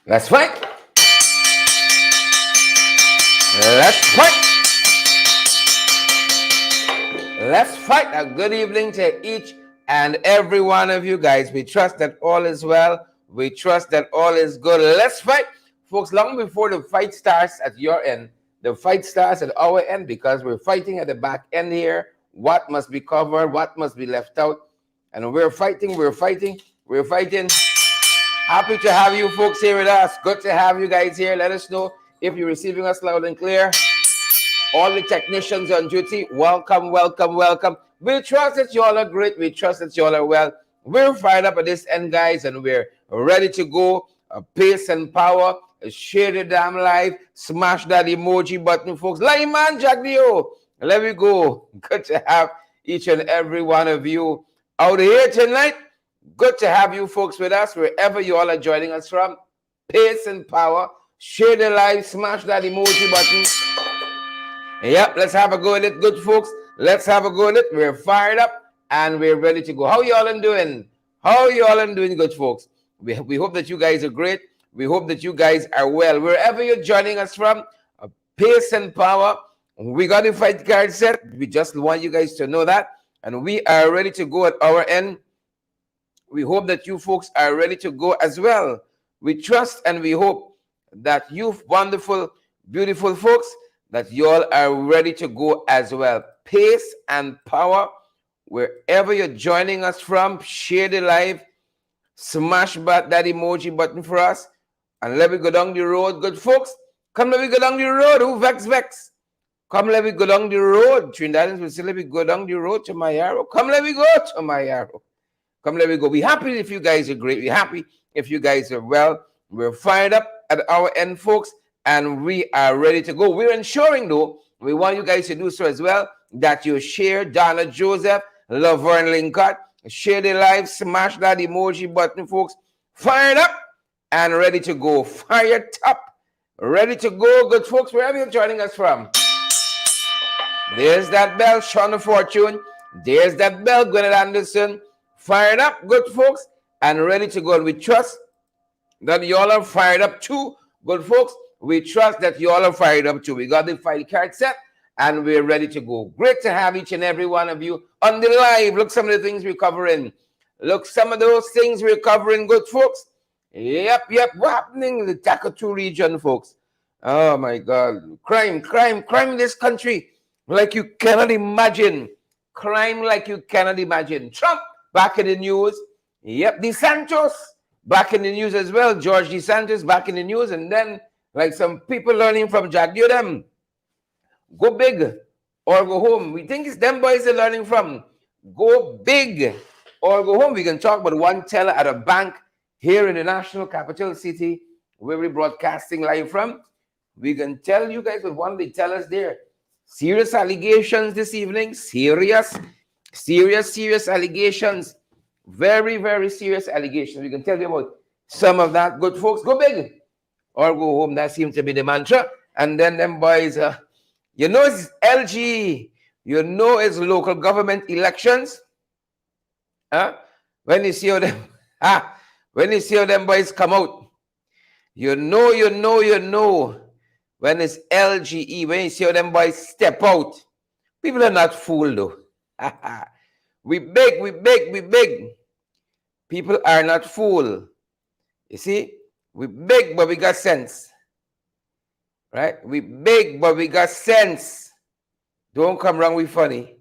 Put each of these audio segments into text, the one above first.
Let's fight. Let's fight. Let's fight. A good evening to each and every one of you guys. We trust that all is well. We trust that all is good. Let's fight. Folks, long before the fight starts at your end, the fight starts at our end because we're fighting at the back end here. What must be covered? What must be left out? And we're fighting. Happy to have you folks here with us. Good to have you guys here. Let us know if you're receiving us loud and clear. All the technicians on duty, welcome, welcome, welcome. We trust that you all are great. We trust that you all are well. We're fired up at this end, guys, and we're ready to go. Pace and power. Share the damn live. Smash that emoji button, folks. Like Man Jagdeo. Let me go. Good to have each and every one of you out here tonight. Good to have you folks with us wherever you all are joining us from. Pace and power. Share the live. Smash that emoji button. Yep, let's have a go at it, good folks. Let's have a go at it. We're fired up and we're ready to go. How y'all doing? How y'all doing, good folks? We hope that you guys are great. We hope that you guys are well. Wherever you're joining us from, pace and power. We got the fight card set. We just want you guys to know that. And we are ready to go at our end. We hope that you folks are ready to go as well. We trust and we hope that you wonderful, beautiful folks, that you all are ready to go as well. Pace and power, wherever you're joining us from, share the live, smash that emoji button for us, and let me go down the road, good folks. Come, let me go down the road. Who vex? Come, let me go down the road. Trinidadians will say, let me go down the road to my arrow. Come, let me go to my arrow. Come, let me go. Be happy if you guys are great. Be happy if you guys are well. We're fired up at our end, folks. And we are ready to go. We're ensuring, though, we want you guys to do so as well, that you share Donna Joseph, Laverne Lincott, share the live, smash that emoji button, folks. Fired up and ready to go. Fired up, ready to go, good folks, wherever you're joining us from. There's that bell, Shauna Fortune. There's that bell, Gwyneth Anderson. Fired up, good folks, and ready to go. And we trust that you all are fired up too, good folks. We trust that you all are fired up too. We got the fight card set and we're ready to go. Great to have each and every one of you on the live. Look, some of the things we're covering. Look, some of those things we're covering, good folks. Yep. What's happening in the Takatu region, folks? Oh my God. Crime in this country like you cannot imagine. Crime like you cannot imagine. Trump back in the news. Yep, DeSantis back in the news as well. George DeSantis back in the news. And then like some people learning from Jagdeo, them go big or go home. We think it's them boys they're learning from. Go big or go home. We can talk about one teller at a bank here in the national capital city where we're broadcasting live from. We can tell you guys what one of the tellers there. Serious allegations this evening. Serious allegations. Very, very serious allegations. We can tell you about some of that. Good folks, go big or go home. That seems to be the mantra. And then them boys, you know it's LG. You know it's local government elections. When you see how them, when you see how them boys come out, you know. When it's LGE, when you see how them boys step out, people are not fooled though. We big. People are not fooled. You see? We big, but we got sense. Right? We big, but we got sense. Don't come wrong with funny.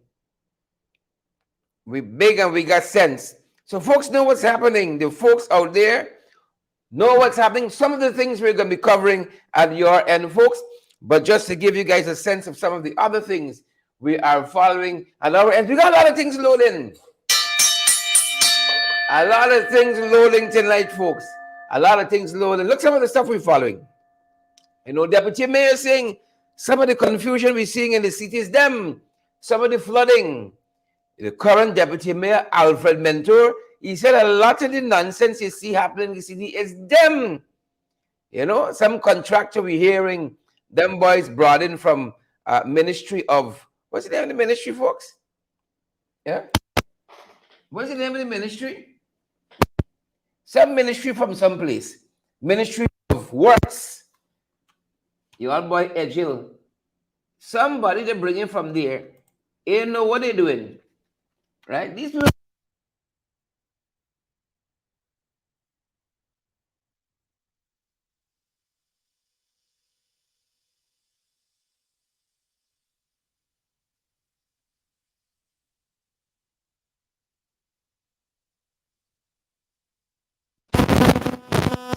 We big and we got sense. So folks know what's happening. The folks out there know what's happening. Some of the things we're going to be covering at your end, folks. But just to give you guys a sense of some of the other things we are following at our end. We got a lot of things loading. A lot of things loading tonight, folks. A lot of things loading. Look, some of the stuff we're following. You know, Deputy Mayor saying some of the confusion we're seeing in the city is them. Some of the flooding. The current Deputy Mayor, Alfred Mentor, he said a lot of the nonsense you see happening in the city is them. You know, some contractor we're hearing, them boys brought in from Ministry of, what's the name of the ministry, folks? Yeah? What's the name of the ministry? Some ministry from some place. Ministry of of works. Your boy Edgil. Somebody they bring in from there. Ain't know what they're doing. Right? These people.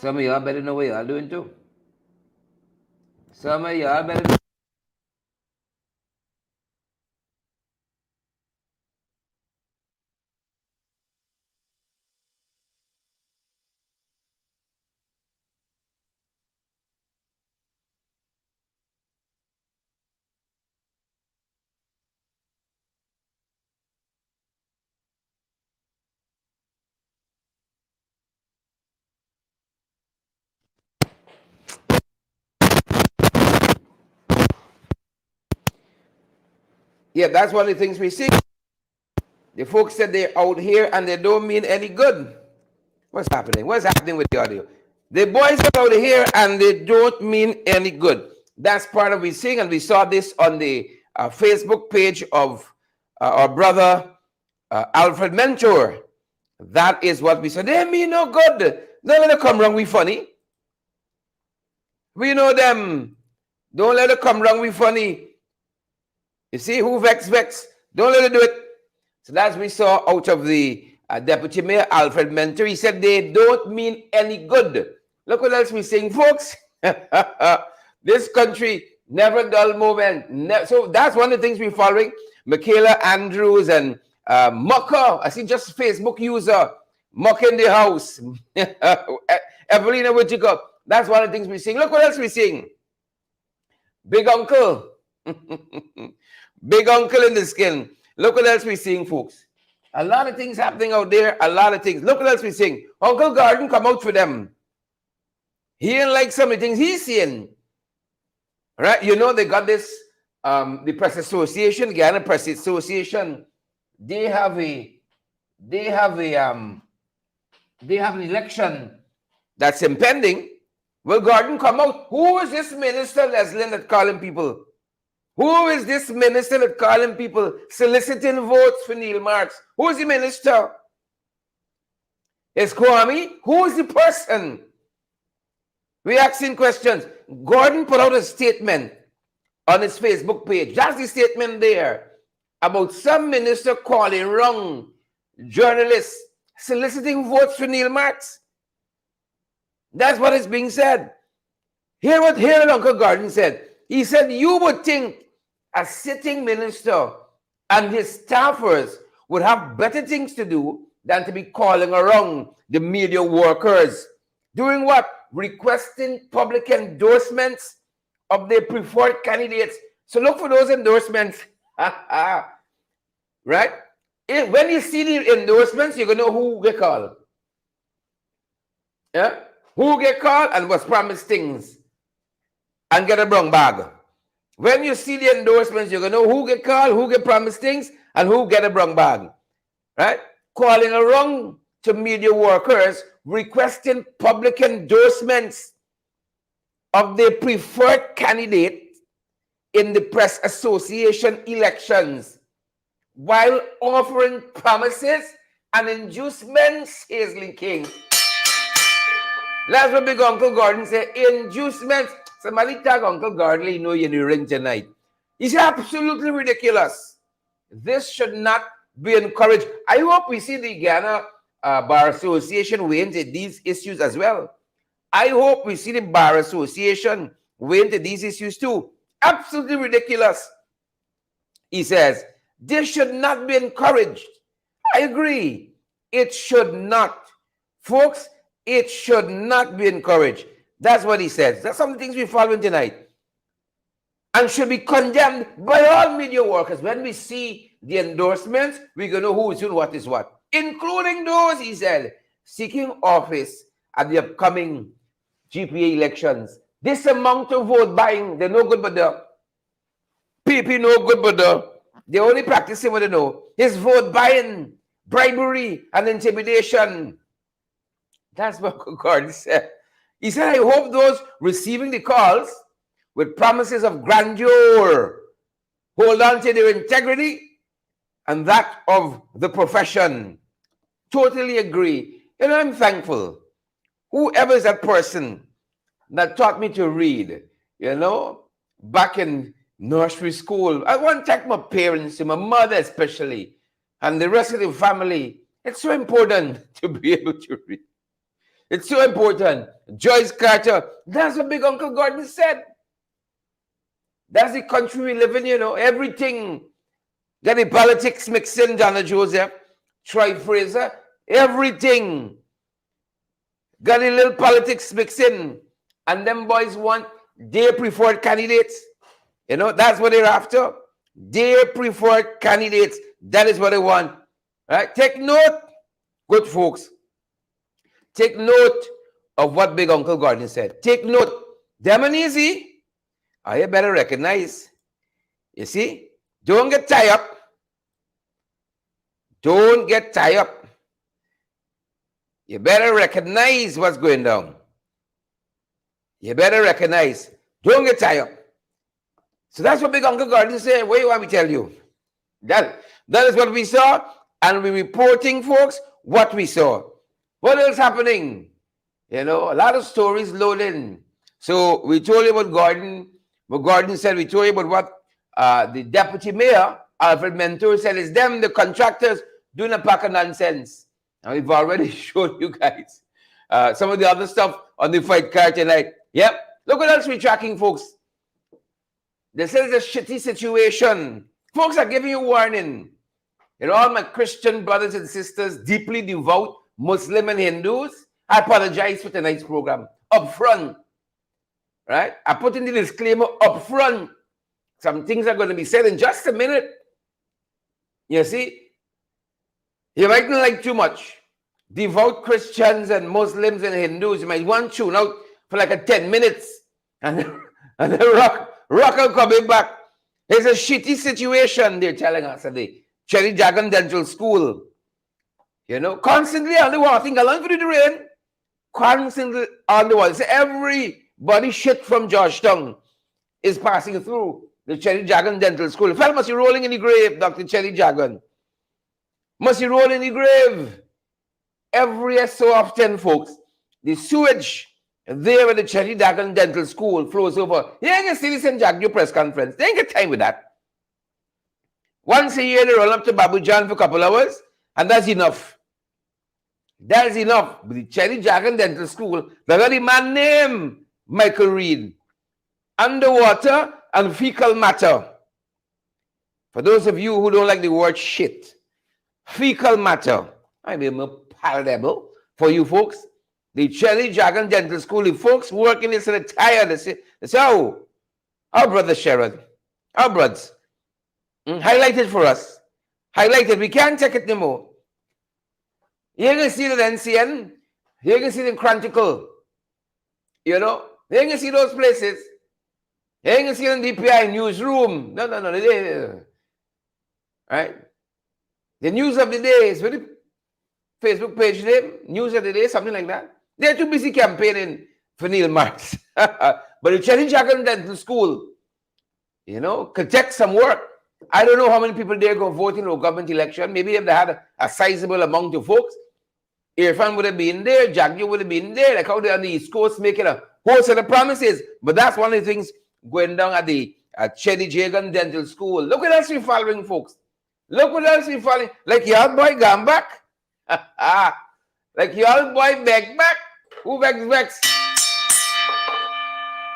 Some of y'all better know what y'all doing too. Some of y'all better know. Yeah, that's one of the things we see. The folks said they're out here and they don't mean any good. What's happening? What's happening with the audio? The boys are out here and they don't mean any good. That's part of we seeing, and we saw this on the Facebook page of our brother Alfred Mentor. That is what we said. They mean no good. Don't let them come wrong. We funny. We know them. Don't let it come wrong. We funny. You see who vex. Don't let it do it. So that's we saw out of the Deputy Mayor Alfred Mentor. He said they don't mean any good. Look what else we're saying, folks. This country never dull moment. So that's one of the things we're following. Michaela Andrews and Mucker. I see just Facebook user Muck in the house. Evelina Whittaker. That's one of the things we're seeing. Look what else we're seeing. Big Uncle. Big Uncle in the skin. Look what else we're seeing, folks. A lot of things happening out there. A lot of things. Look what else we're seeing. Uncle Garden come out for them. He ain't like some of the things he's seeing. Right? You know, they got this, the Press Association, Guyana Press Association. They have an election that's impending. Will Gordon come out? Who is this minister, Leslie, that calling people? Who is this minister that calling people soliciting votes for Neil Marks? Who is the minister? Is Kwame? Who is the person? We asking questions. Gordon put out a statement on his Facebook page. That's the statement there about some minister calling wrong journalists soliciting votes for Neil Marks. That's what is being said. Hear what Uncle Gordon said. He said, you would think a sitting minister and his staffers would have better things to do than to be calling around the media workers. Doing what? Requesting public endorsements of their preferred candidates. So look for those endorsements. Right? When you see the endorsements, you're going to know who get called. Yeah? Who get called and was promised things and get a brown bag. When you see the endorsements, you're going to know who get called, who get promised things, and who get a brown bag. Right? Calling around to media workers, requesting public endorsements of their preferred candidate in the Press Association elections, while offering promises and inducements, Hazelin King. That's what Big Uncle Gordon said, inducements. Somebody tag Uncle Gordon, you know you're in the ring tonight. It's absolutely ridiculous. This should not be encouraged. I hope we see the Guyana Bar Association weigh into these issues as well. I hope we see the Bar Association weigh into these issues too. Absolutely ridiculous. He says, this should not be encouraged. I agree. It should not. Folks, it should not be encouraged. That's what he says. That's some of the things we're following tonight. And should be condemned by all media workers. When we see the endorsements, we're going to know who is doing what is what. Including those, he said, seeking office at the upcoming GPA elections. This amount of vote buying, they're no good but the PP no good but they're only practicing what they know. His vote buying, bribery, and intimidation. That's what Gordon said. He said, I hope those receiving the calls with promises of grandeur hold on to their integrity and that of the profession. Totally agree. And I'm thankful. Whoever is that person that taught me to read, back in nursery school. I want to thank my parents, my mother especially, and the rest of the family. It's so important to be able to read. It's so important. Joyce Carter, that's what Big Uncle Gordon said. That's the country we live in, everything. Got the politics mixed in, Donna Joseph, Troy Fraser, everything. Got a little politics mixed in. And them boys want their preferred candidates. That's what they're after. Their preferred candidates. That is what they want. Right? Take note, good folks. Take note of what Big Uncle Gordon said. Take note. Them and easy. You better recognize. You see? Don't get tied up. Don't get tied up. You better recognize what's going down. You better recognize. Don't get tied up. So that's what Big Uncle Gordon said. What do you want me to tell you? That is what we saw. And we're reporting, folks, what we saw. What else happening? A lot of stories loading. So we told you about Gordon. What Gordon said, we told you about what the deputy mayor, Alfred Mentor, said is them, the contractors, doing a pack of nonsense. And we've already showed you guys some of the other stuff on the fight card tonight. Yep. Look what else we're tracking, folks. This is a shitty situation. Folks are giving you warning. All my Christian brothers and sisters, deeply devout Muslim and Hindus, I apologize for tonight's program. Up front. Right? I put in the disclaimer up front. Some things are going to be said in just a minute. You see? You might not like too much. Devout Christians and Muslims and Hindus, you might want to tune out for like a 10 minutes. And then rock will coming back. It's a shitty situation, they're telling us at the Cherry Dragon Dental School. Constantly on the wall. I think along with the rain. Constantly on the wall. So everybody shit from Georgetown is passing through the Cherry Dragon Dental School. The fellow must be rolling in the grave, Dr. Cherry Dragon. Must be rolling in the grave. Every so often, folks, the sewage there at the Cherry Dragon Dental School flows over. You ain't going to see this in Jagdeo press conference. They ain't got time with that. Once a year, they run up to Babu John for a couple hours, and that's enough. That's enough. But the Cherry Dragon Dental School, they got a man named Michael Reed. Underwater and fecal matter. For those of you who don't like the word shit, fecal matter. I mean, palatable for you folks. The Cherry Dragon Dental School, the folks working this in the tire, they say, oh, our brother Sherrod, our brothers, highlight it for us. Highlight it. We can't take it no more. You're going to see it in NCN. You're going to see it in Chronicle. You're going to see those places. You're going to see it in DPI newsroom. No. Right? The news of the day is very Facebook page name, news of the day, something like that. They're too busy campaigning for Neil Marks. But the Cherry Dragon Dental School, could take some work. I don't know how many people there go vote in a government election. Maybe if they had a sizable amount of folks, Irfan would have been there, Jagdeo would have been there, like how they're on the East Coast making a whole set of promises. But that's one of the things going down at the Cherry Dragon Dental School. Look what else we're following, folks. Look what else we're following. Like y'all boy gone back. Like y'all boy back. Who vex?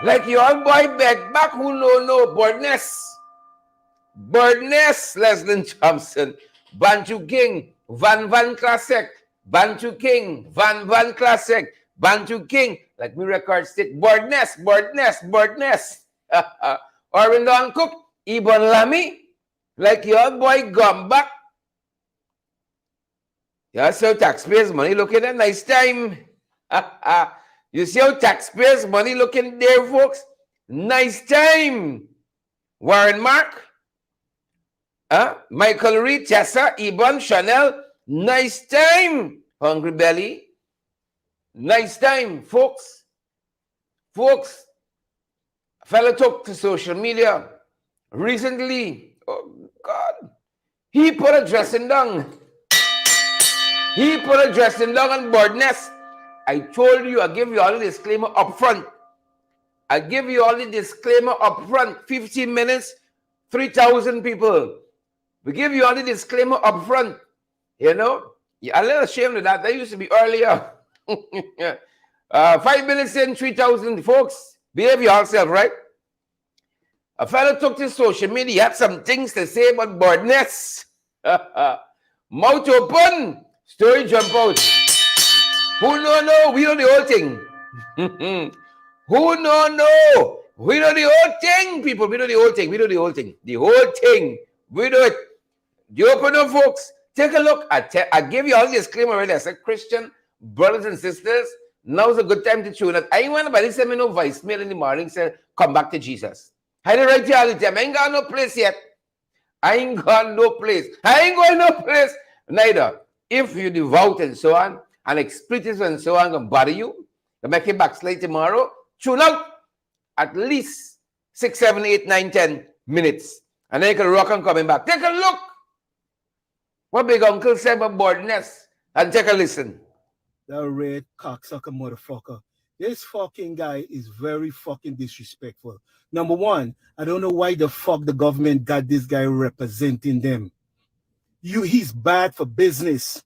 Like y'all boy back. Who no. Birdness, Leslie Thompson. Bantu King, Van Classic. Bantu King, Van Classic. Bantu King, like me record stick. Birdness. Orindon Cook, Ibon Lamy. Like your boy gone back. You see how taxpayers' money looking at nice time. You see how taxpayers' money looking there, folks? Nice time. Warren Mark. Michael Reed, Tessa, Ibon, Chanel. Nice time. Hungry Belly. Nice time, folks. Folks, a fellow took to social media recently. Oh, God. He put a dressing down. He put a dressing down on boardness. I told you, I give you all the disclaimer up front. I give you all the disclaimer up front. 15 minutes, 3,000 people. We give you all the disclaimer up front. You know, a little ashamed of that. That used to be earlier. 5 minutes in, 3,000 folks. Behave yourself, right? A fellow took to social media. He had some things to say about boardness. Mouth open. Story jump out. Who no? We know the whole thing. Who no? We know the whole thing, people. We know the whole thing. We know the whole thing. The whole thing. We do it. You open up, folks. Take a look. I gave you all the disclaimer already. I said, Christian brothers and sisters, now's a good time to tune it. I ain't want nobody send me no voicemail in the morning say, come back to Jesus. I didn't write you all the time. I ain't got no place yet. I ain't got no place. I ain't going no place. Neither. If you devout and so on, and expletives and so on can bother you, to make you backslide tomorrow, tune out at least 6, 7, 8, 9, 10 minutes. And then you can rock and coming back. Take a look. What big uncle said about boardness. And take a listen. The red cocksucker motherfucker. This fucking guy is very fucking disrespectful. Number one, I don't know why the fuck the government got this guy representing them. He's bad for business.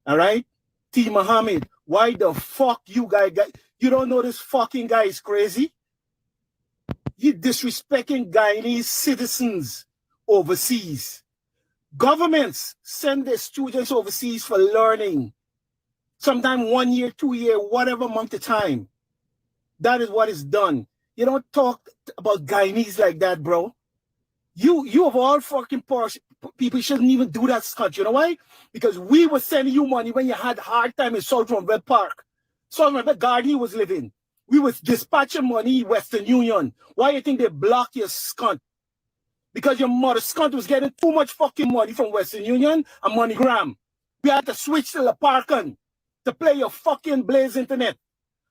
All right? T. Muhammad, why the fuck you don't know this fucking guy is crazy? He disrespecting Guyanese citizens overseas. Governments send their students overseas for learning. Sometime 1 year, 2 year, whatever month of time. That is what is done. You don't talk about Guyanese like that, bro. You of all fucking poor people shouldn't even do that, Scott. You know why? Because we were sending you money when you had a hard time in Saltron Park. Saltron Garden was living. We was dispatching money Western Union. Why you think they block your scunt? Because your mother scunt was getting too much fucking money from Western Union and MoneyGram. We had to switch to the Parkin to play your fucking Blaze Internet.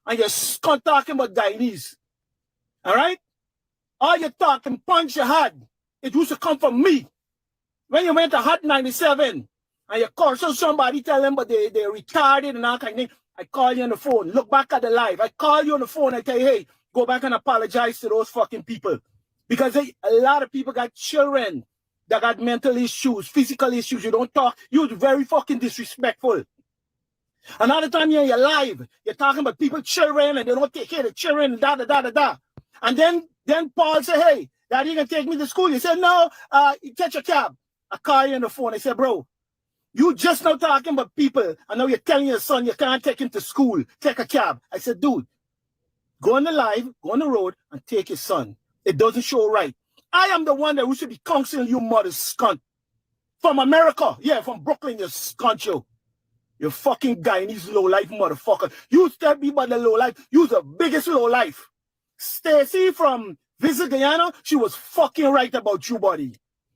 And you're scunt talking about Guyanese. All right? All your talking punch you had, it used to come from me. When you went to Hot 97 and you call somebody, tell them but they retarded and all kind of thing, I call you on the phone. Look back at the live. I call you on the phone. I tell you, hey, go back and apologize to those fucking people. Because a lot of people got children that got mental issues, physical issues. You don't talk. You're very fucking disrespectful. Another time you're in your live, you're talking about people, children, and they don't take care of the children, da. And then Paul said, hey, Daddy, you can take me to school. You said, no, you catch a cab. I call you on the phone. I said, bro, you just now talking about people. I know you're telling your son you can't take him to school. Take a cab. I said, dude, go on the live, go on the road, and take your son. It doesn't show right. I am the one that should be counseling you mother's scunt. From America. Yeah, from Brooklyn, you scunt you. You fucking Guyanese low-life motherfucker. You tell me about the low-life. You're the biggest low-life. Stacy from Visit Guyana, she was fucking right about you, buddy. You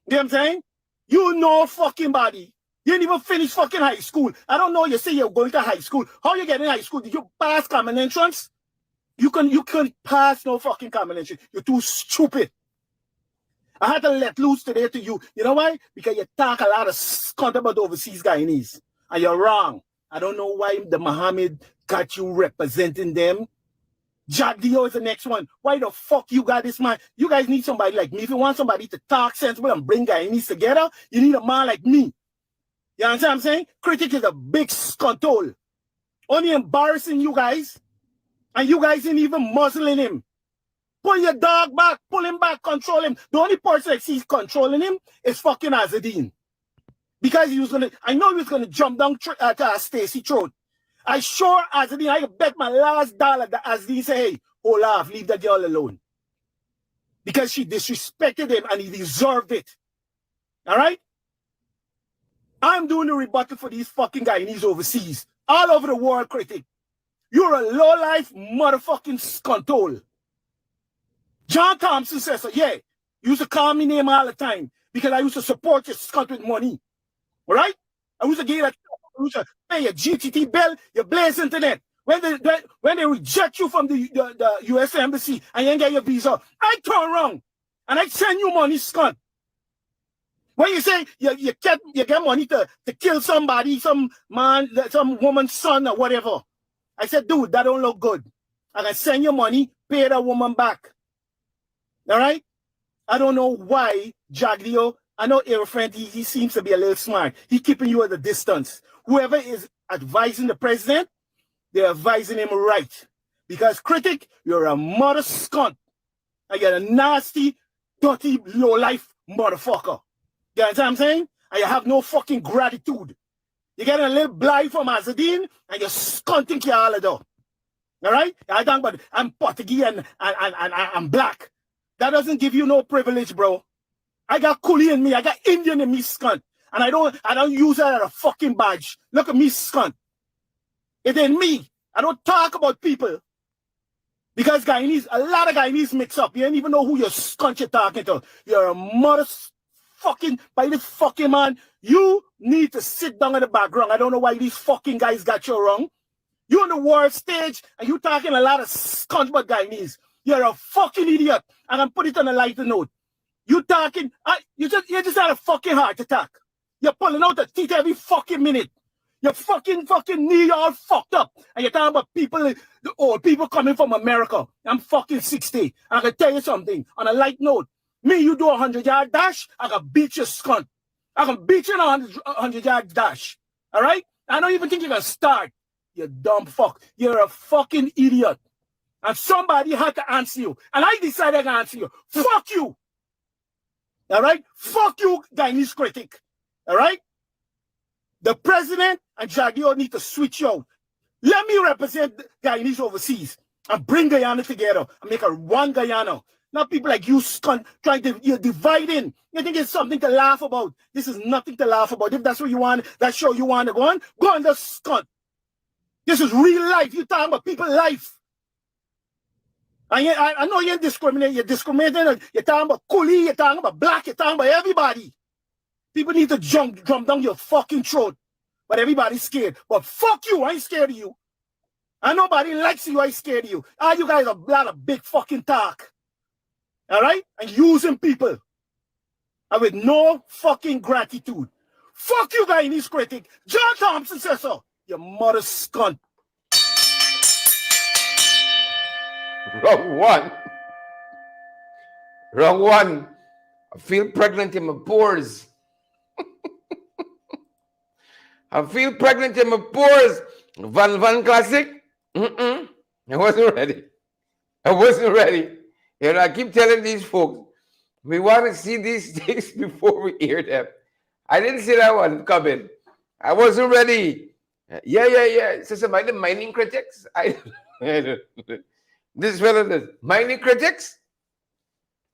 know what I'm saying? You know fucking body. You didn't even finish fucking high school. I don't know, you say you're going to high school. How you get in high school? Did you pass common entrance? You can't pass no fucking common entrance. You're too stupid. I had to let loose today to you. You know why? Because you talk a lot of scunt about overseas Guyanese. And you're wrong. I don't know why the Muhammad got you representing them. Jagdeo is the next one. Why the fuck you got this man? You guys need somebody like me. If you want somebody to talk sensible and bring Guyanese together, you need a man like me. You understand what I'm saying? Critic is a big scuntole. Only embarrassing you guys. And you guys ain't even muzzling him. Pull your dog back. Pull him back. Control him. The only person that sees controlling him is fucking Azadine. Because I know he was going to jump down to Stacy throat. I sure Azadine, I bet my last dollar that Azadine say, hey, hold off, leave that girl alone. Because she disrespected him and he deserved it. All right? I'm doing the rebuttal for these fucking Guyanese overseas. All over the world, critic. You're a low-life motherfucking scuntole. John Thompson says so. Yeah, you used to call me name all the time because I used to support your scunt with money. All right? I used to give you I used to pay your GTT bill, your Blaze Internet. When they reject you from the US embassy and you ain't get your visa, I turn around and I send you money, Scott. When you say you get money to kill somebody, some man, some woman's son or whatever, I said, dude, that don't look good. I can send you money, pay that woman back. All right? I don't know why Jagdeo, I know your friend, he seems to be a little smart. He's keeping you at a distance. Whoever is advising the president, they're advising him right. Because critic, you're a mother scunt. And you're a nasty, dirty, low-life motherfucker. You understand what I'm saying? And you have no fucking gratitude. You get a little blind from Azadine and you're scunting your holiday. All right? I talk about I'm Portuguese and I'm black. That doesn't give you no privilege, bro. I got Coolie in me. I got Indian in me, scunt. And I don't use that as a fucking badge. Look at me, scunt. It ain't me. I don't talk about people. Because Guyanese, a lot of Guyanese mix up. You don't even know who your scunt you're talking to. You're a mother fucking, by this fucking man. You need to sit down in the background. I don't know why these fucking guys got you wrong. You on the world stage and you talking a lot of scunt about Guyanese. You're a fucking idiot. And I'm put it on a lighter note. You talking, you just had a fucking heart attack. You're pulling out the teeth every fucking minute. Your fucking knee all fucked up. And you're talking about people, the old people coming from America. I'm fucking 60. I can tell you something. On a light note, me, you do a 100-yard dash, I can beat your scunt. I can beat you in a 100-yard dash. All right? I don't even think you can start. You dumb fuck. You're a fucking idiot. And somebody had to answer you. And I decided to answer you. Fuck you. All right? Fuck you, Guyanese critic. All right? The president and Jagdeo need to switch out. Let me represent Guyanese overseas and bring Guyana together and make a one Guyana. Not people like you trying to, you're dividing. You think it's something to laugh about. This is nothing to laugh about. If that's what you want, that show you want to go on the scunt. This is real life. You're talking about people's life. And I know you're discriminating. You're discriminating. You're talking about Coolie. You're talking about black. You're talking about everybody. People need to jump down your fucking throat. But everybody's scared. But fuck you. I ain't scared of you. And nobody likes you. I ain't scared of you. All you guys are a lot of big fucking talk. All right? And using people. And with no fucking gratitude. Fuck you, Guyanese critic. John Thompson says so. Your mother scunt. Wrong one. Wrong one. I feel pregnant in my pores. I feel pregnant in my pores. Van Classic. I wasn't ready. I wasn't ready. You know, I keep telling these folks, we want to see these things before we hear them. I didn't see that one coming. I wasn't ready. Yeah. So somebody, the mining critics. This fellow, the mining critics.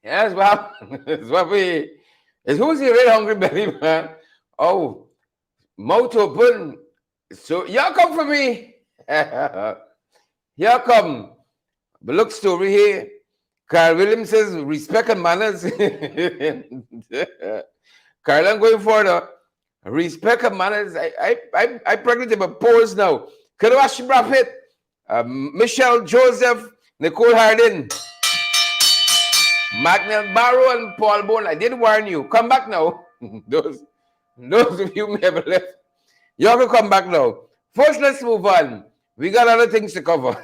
Yes, well, it's what we. It's who's the red hungry belly man? Oh, mouth open. So y'all come for me. Y'all come. But look, story here. Carl Williams says respect and manners. Carl, I'm going further. Respect and manners. I pregnant in my pores now. Karawashi Prophet, Michelle Joseph, Nicole Hardin, Magnell Barrow, and Paul Bone. I did warn you. Come back now. Those of you may have left. Y'all can come back now. First, let's move on. We got other things to cover.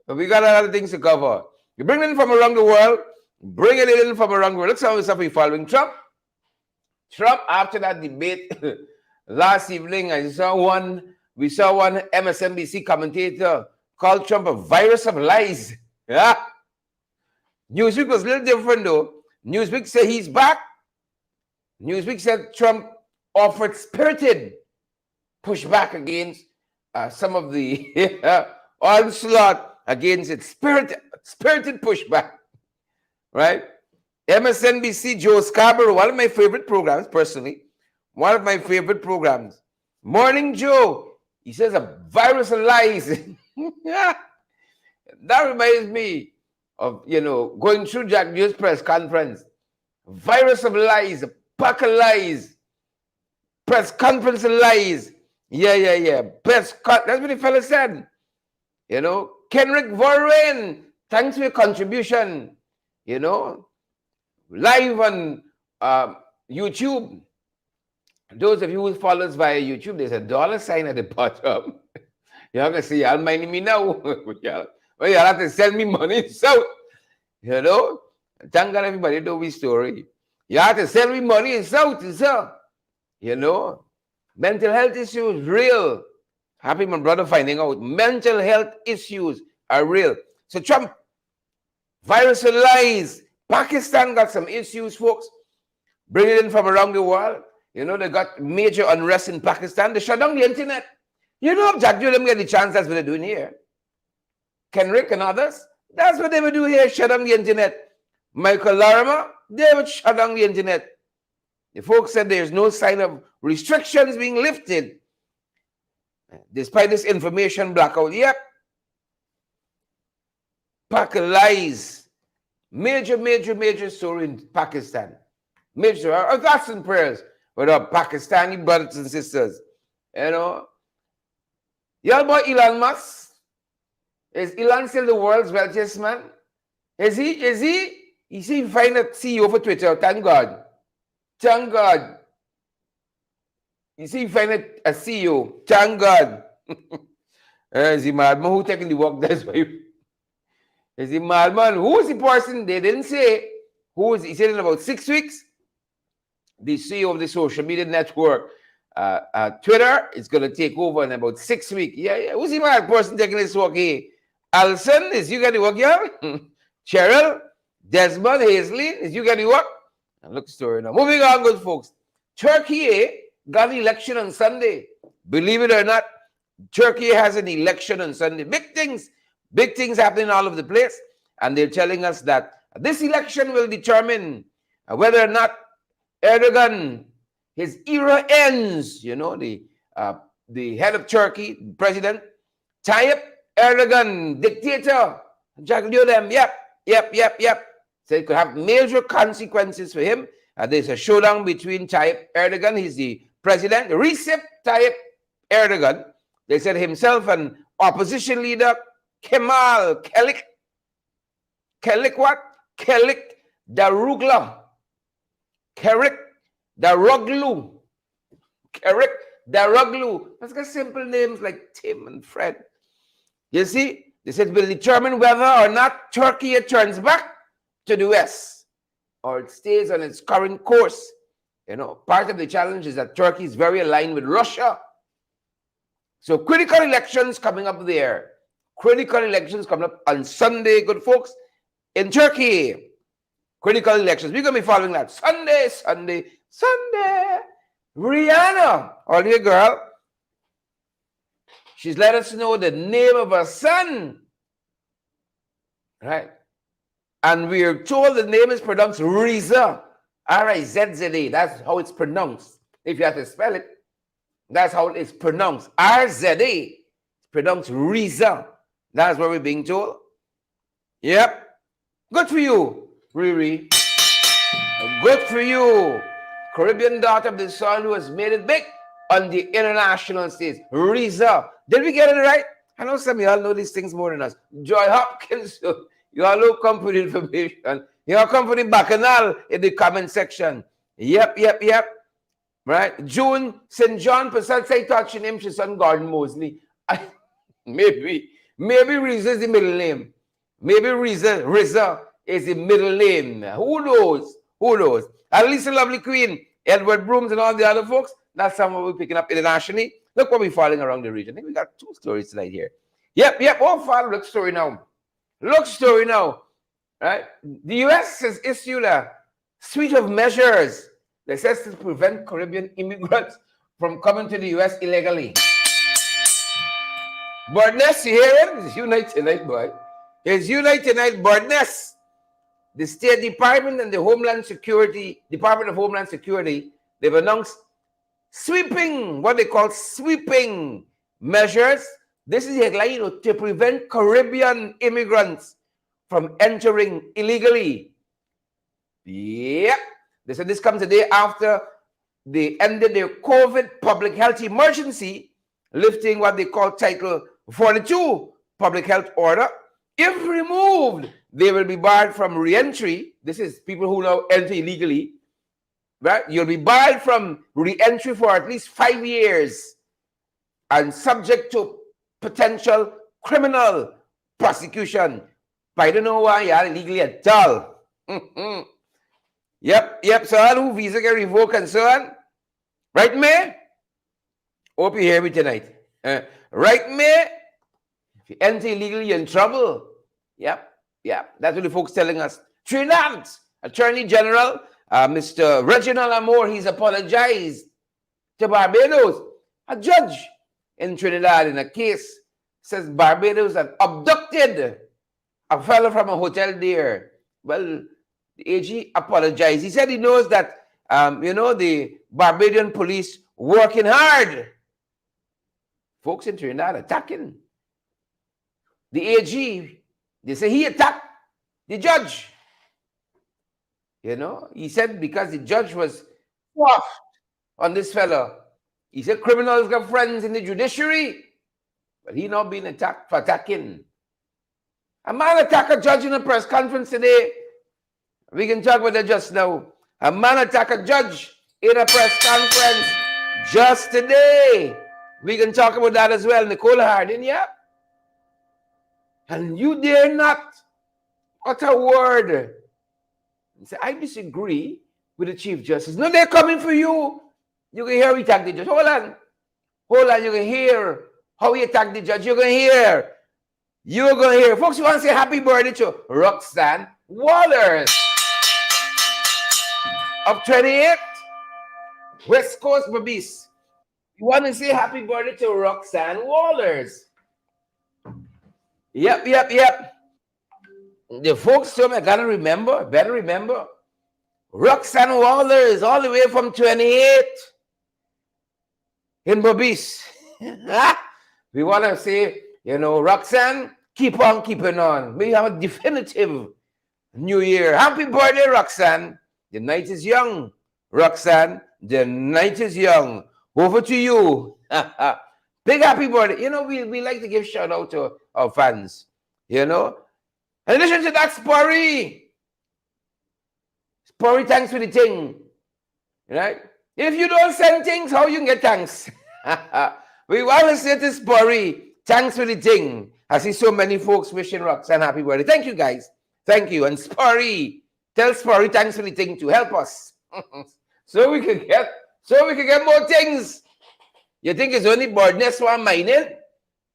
We got other things to cover. You bring it in from around the world. Bring it in from around the world. Look some of the stuff we're following. Trump, after that debate last evening, we saw one MSNBC commentator called Trump a virus of lies. Yeah. Newsweek was a little different though. Newsweek said he's back. Newsweek said Trump offered spirited pushback against some of the onslaught against its spirited pushback. Right? MSNBC Joe Scarborough, one of my favorite programs, personally. One of my favorite programs. Morning Joe. He says a virus of lies. That reminds me of, going through Jagdeo's press conference. Virus of lies, a pack of lies, press conference of lies. Yeah. Best cut. That's what the fella said. You know, Kenrick Vorrain, thanks for your contribution. You know, live on YouTube. Those of you who follow us via YouTube, there's a dollar sign at the bottom. Y'all can see, y'all minding me now. y'all have to send me money. So, you know, thank God everybody know my story. You have to send me money in South, sir. You know, mental health issues real. Happy my brother finding out. Mental health issues are real. So Trump, virus and lies. Pakistan got some issues, folks. Bring it in from around the world. You know, they got major unrest in Pakistan. They shut down the internet. You know, Jagdeo, let me get the chance. That's what they're doing here. Kenrick and others, that's what they would do here, shut down the internet. Michael Larimer, they would shut down the internet. The folks said there's no sign of restrictions being lifted, despite this information blackout. Yep. Pack of lies. Major story in Pakistan. Major, our thoughts and prayers with our Pakistani brothers and sisters. You know, y'all boy Elon Musk. Is Elon still the world's wealthiest man? Is he? You see, find a CEO for Twitter. Thank God. You see, find a CEO. Thank God. Is he madman who taking the work? That's why. Is he madman? Who is the person? They didn't say. Who is he? Said in about 6 weeks. The CEO of the social media network, Twitter, is going to take over in about 6 weeks. Yeah. Who's the mad person taking this work here? Alison, is you got the work, yeah? Cheryl, Desmond, Hazley, is you got the work? Look story now. Moving on, good folks. Turkey got an election on Sunday. Believe it or not, Turkey has an election on Sunday. Big things happening all over the place. And they're telling us that this election will determine whether or not Erdogan, his era ends. You know, the head of Turkey, President Tayyip Erdogan, dictator, Jagdeo them, yep. So it could have major consequences for him. There's a showdown between Tayyip Erdogan, he's the president, Recep Tayyip Erdogan. They said himself and opposition leader Kemal Daruglu. That's got simple names like Tim and Fred. You see, they said will determine whether or not Turkey turns back to the West or it stays on its current course. You know, part of the challenge is that Turkey is very aligned with Russia. So critical elections coming up there. Critical elections coming up on Sunday, good folks, in Turkey. Critical elections. We're going to be following that. Sunday. Rihanna, our dear girl, she's let us know the name of her son. Right? And we are told the name is pronounced Riza. R-I-Z-Z-A. That's how it's pronounced. If you have to spell it, that's how it's pronounced. R-Z-A. It's pronounced Riza. That's what we're being told. Yep. Good for you, Riri. Good for you. Caribbean daughter of the soil who has made it big on the international stage. Riza. Did we get it right? I know some of y'all know these things more than us. Joy Hopkins, you all who come with information. You all come with the bacchanal in the comment section. Yep. Right? June, St. John, Percent say touching him, she's son Gordon Mosley. Maybe Riza is the middle name. Maybe Riza is the middle name. Who knows? At least a lovely queen, Edward Brooms and all the other folks, that's someone we're picking up internationally. Look what we're following around the region. I think we got 2 stories tonight here. Yep. Oh, follow. Look story now. Right? The U.S. has issued a suite of measures that says to prevent Caribbean immigrants from coming to the U.S. illegally. Birdness, you hear it? It's Unite tonight, boy. It's Unite tonight, Birdness. The State Department and the Department of Homeland Security, they've announced what they call sweeping measures. This is the headline, to prevent Caribbean immigrants from entering illegally. Yep. They said this comes a day after they ended their COVID public health emergency lifting what they call Title 42 public health order. If removed, they will be barred from re-entry. This is people who now enter illegally, right? You'll be barred from re-entry for at least 5 years and subject to potential criminal prosecution. But I don't know why you're illegally at all. Yep. So all who visa get revoked and so on. Right, May? Hope you hear me tonight. Right, May? If you enter illegally, you're in trouble. Yep. That's what the folks telling us. Trinidad Attorney General, Mr. Reginald Amore, he's apologized to Barbados. A judge in Trinidad in a case says Barbados had abducted a fellow from a hotel there. Well, the AG apologized. He said he knows that, the Barbadian police working hard. Folks in Trinidad attacking. The AG, they say he attacked the judge. He said because the judge was soft on this fellow. He said criminals got friends in the judiciary, but he not being attacked for attacking. A man attacked a judge in a press conference today. We can talk about that just now. A man attacked a judge in a press conference just today. We can talk about that as well. Nicole Harding, yeah? And you dare not utter a word and say, I disagree with the Chief Justice. No, they're coming for you. You can hear he attack the judge. Hold on. You can hear how he attacked the judge. You're going to hear. Folks, you want to say happy birthday to Roxanne Waters of 28, West Coast Babis. You want to say happy birthday to Roxanne Waters. Yep. The folks told me I better remember. Roxanne Waters, all the way from 28 in Babis. We want to say, Roxanne, keep on keeping on. We have a definitive new year. Happy birthday, Roxanne. The night is young, Roxanne. The night is young. Over to you. Big happy birthday. We like to give shout out to our fans. In addition to that, Sporry, thanks for the thing. Right? If you don't send things, how you can get thanks? We want to say to Sporry, thanks for the thing. I see so many folks wishing Roxanne happy birthday. Thank you, guys. Thank you. And Sporry, tell Sporry thanks for the thing to help us. so we can get more things. You think it's only birdness one mining?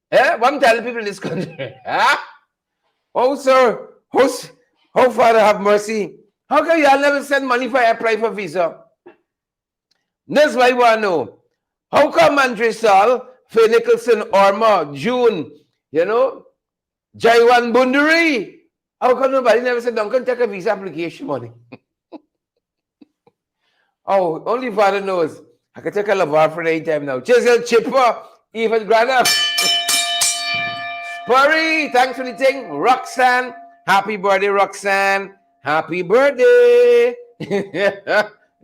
What I'm telling people in this country. Oh, sir. Oh, Father, have mercy. How come y'all never send money for apply for visa? That's why I want to know. How come Andre Saul, Faye Nicholson, Orma, June, Jaiwan Bunduri? How come nobody never said, don't take a visa application money? Oh, only Father knows. I can take a lavar for any time now. Chisel, Chipper, even Grana. Spurry, thanks for the thing. Roxanne, happy birthday, Roxanne. Happy birthday.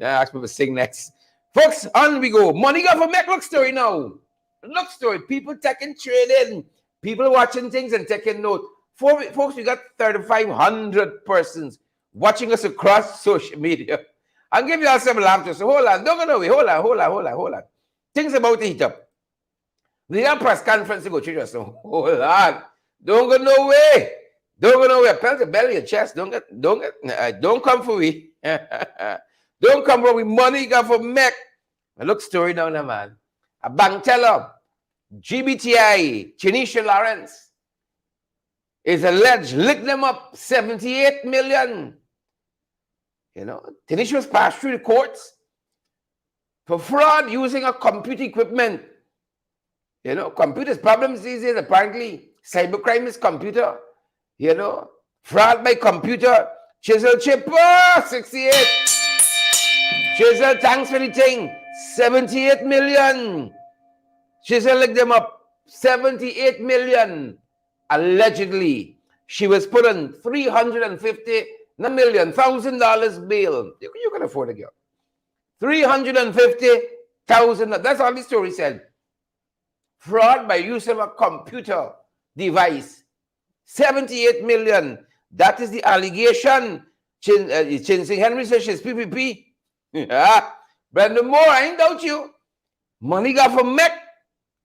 Ask me to sing next. Folks, on we go. Money got for make look story now. Look story. People taking trading. People watching things and taking note. Folks, we got 3,500 persons watching us across social media. I'll give you all some laughter. So hold on. Don't go nowhere. Hold on. Things about to heat up. We got press conference to go through just now. Hold on. Don't go nowhere. Pelt your belly, your chest. Don't come for we. Don't come for we. Money got for Mac. Look story down there, man. A bank teller, GBTI, Tanisha Lawrence, is alleged licked them up 78 million. Tanisha was passed through the courts for fraud using a computer equipment. Computers problems these days, apparently. Cybercrime is computer. Fraud by computer. Chisel Chipper, 68. Chisel, thanks for the thing. 78 million. Chisel licked them up. 78 million. Allegedly. She was put on $350,000 bail. You can afford a girl. $350,000. That's all the story said. Fraud by use of a computer device. 78 million. That is the allegation. Chin Sing Henry says she's PPP. Yeah. Brandon Moore, I ain't doubt you. Money got from Mech.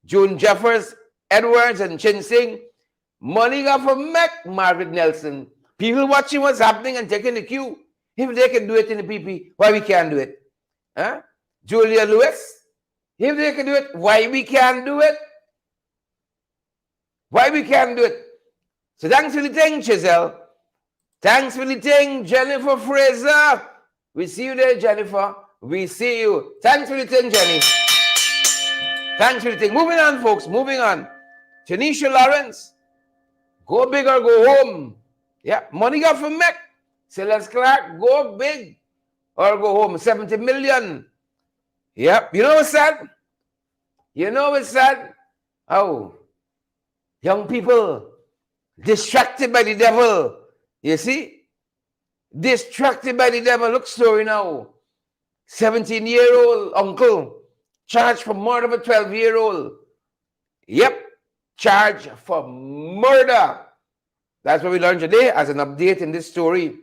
June Jeffers, Edwards, and Chin Sing. Money got from Mech. Margaret Nelson. People watching what's happening and taking the cue. If they can do it in the PP, why we can't do it? Huh? Julia Lewis. If they can do it, why we can't do it? Why we can't do it? So thanks for the thing, Chisel. Thanks for the thing, Jennifer Fraser. We see you there, Jennifer. We see you. Thanks for the thing, Jenny. Thanks for the thing. Moving on, folks. Moving on. Tanisha Lawrence. Go big or go home. Yeah. Money got from Mech. Celeste Clark. Go big or go home. 70 million. Yep. You know what's sad? You know what's sad? Oh. Young people. Distracted by the devil. You see? Distracted by the devil. Look story now. 17-year-old uncle charged for murder of a 12-year-old. Yep. Charged for murder. That's what we learned today as an update in this story.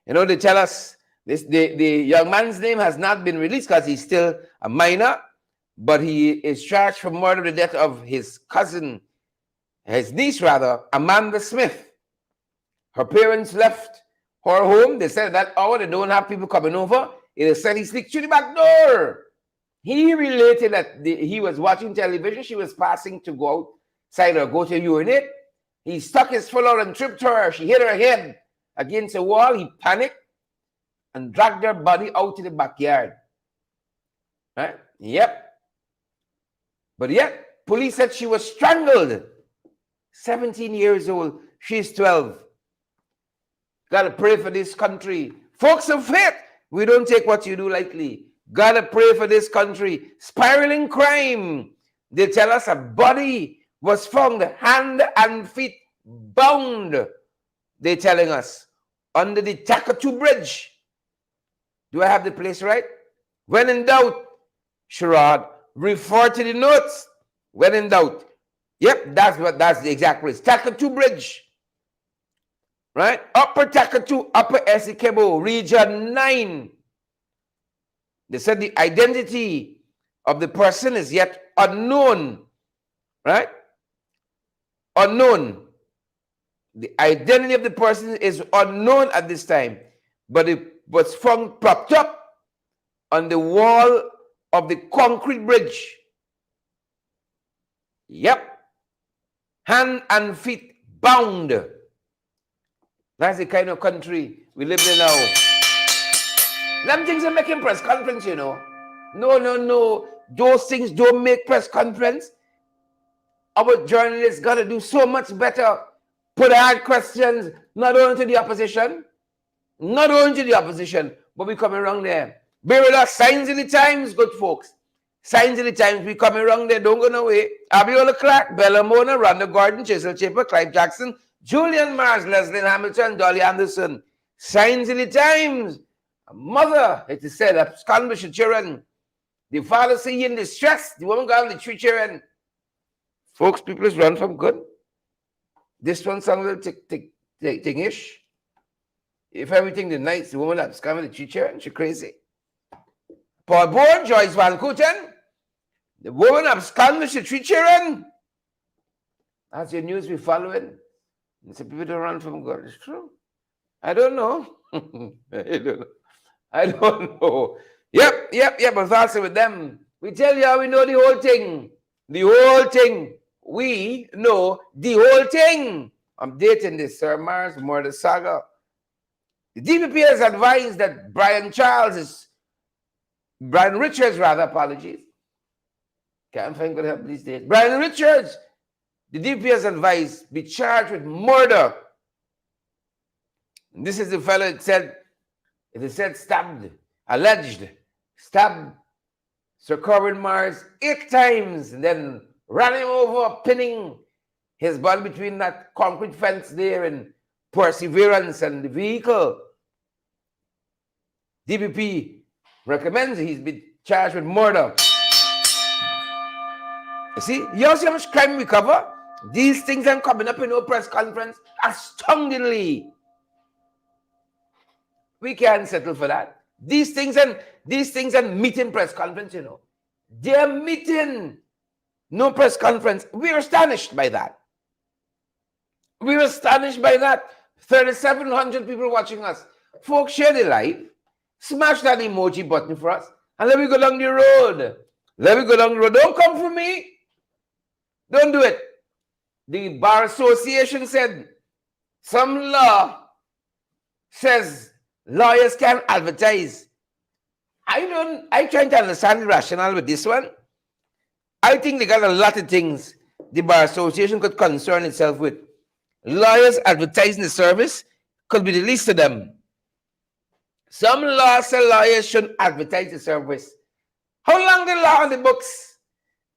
You know, they tell us this, the young man's name has not been released because he's still a minor, but he is charged for murder of the death of his cousin, his niece rather, Amanda Smith. Her parents left her home. They said that hour they don't have people coming over. They said he sneaked through the back door. He related that he was watching television. She was passing to go outside or go to urinate. He stuck his foot out and tripped her. She hit her head against a wall. He panicked and dragged her body out to the backyard. Right? Yep. But yet, police said she was strangled. 17 years old. She's 12. Gotta pray for this country. Folks of faith, we don't take what you do lightly. Gotta pray for this country. Spiraling crime. They tell us a body was found, hand and feet bound. They're telling us under the Takatu Bridge. Do I have the place right? When in doubt, Sherrod, refer to the notes. When in doubt. Yep, that's the exact place. Takatu Bridge. Right? Upper Takatu, Upper Esikebo, Region 9. They said the identity of the person is yet unknown. Right? Unknown. The identity of the person is unknown at this time, but it was found propped up on the wall of the concrete bridge. Yep. Hand and feet bound. That's the kind of country we live in now. Them things are making press conference, you know. No. Those things don't make press conference. Our journalists got to do so much better. Put hard questions, not only to the opposition, but we coming around there. Bear with us. Signs of the times, good folks. Signs of the times, we coming around there. Don't go no way. Abiola Clark, Bella Mona, Rhonda Gordon, Chisel Chipper, Clive Jackson, Julian Mars, Leslie Hamilton, Dolly Anderson. Signs of the times. A mother, it is said, absconded with children. The father say he in distress. The woman got the 3 children. Folks, people is run from good. This one sounds a little thing-ish. If everything the nights, the woman absconded with the 3 children, she crazy. Paul Bourne, Joyce Van Kooten, the woman absconded with the 3 children. That's the news we're following. And some people don't run from God. It's true. I don't know. I don't know. Yep. But also with them, we tell you how we know the whole thing. The whole thing. We know the whole thing. I'm dating this Sir Mars murder saga. The DPP has advised that Brian Richards, apologies. Can't find good help these days. Brian Richards, the DPP has advised, be charged with murder. And this is the fellow that said, alleged, stabbed Sir Corbin Mars 8 times and then ran him over, pinning his body between that concrete fence there in Perseverance and the vehicle. DPP recommends he's been charged with murder. You see, you see how much crime we cover? These things are coming up in our press conference astoundingly. We can't settle for that. These things and meeting press conference, you know. They're meeting, no press conference. We're astonished by that. We're astonished by that. 3,700 people watching us. Folks, share the live. Smash that emoji button for us. And let me go down the road. Let me go down the road. Don't come for me. Don't do it. The Bar Association said some law says lawyers can advertise. I'm trying to understand the rationale with this one. I think they got a lot of things the Bar Association could concern itself with. Lawyers advertising the service could be the least of them. Some laws say lawyers shouldn't advertise the service. How long the law on the books?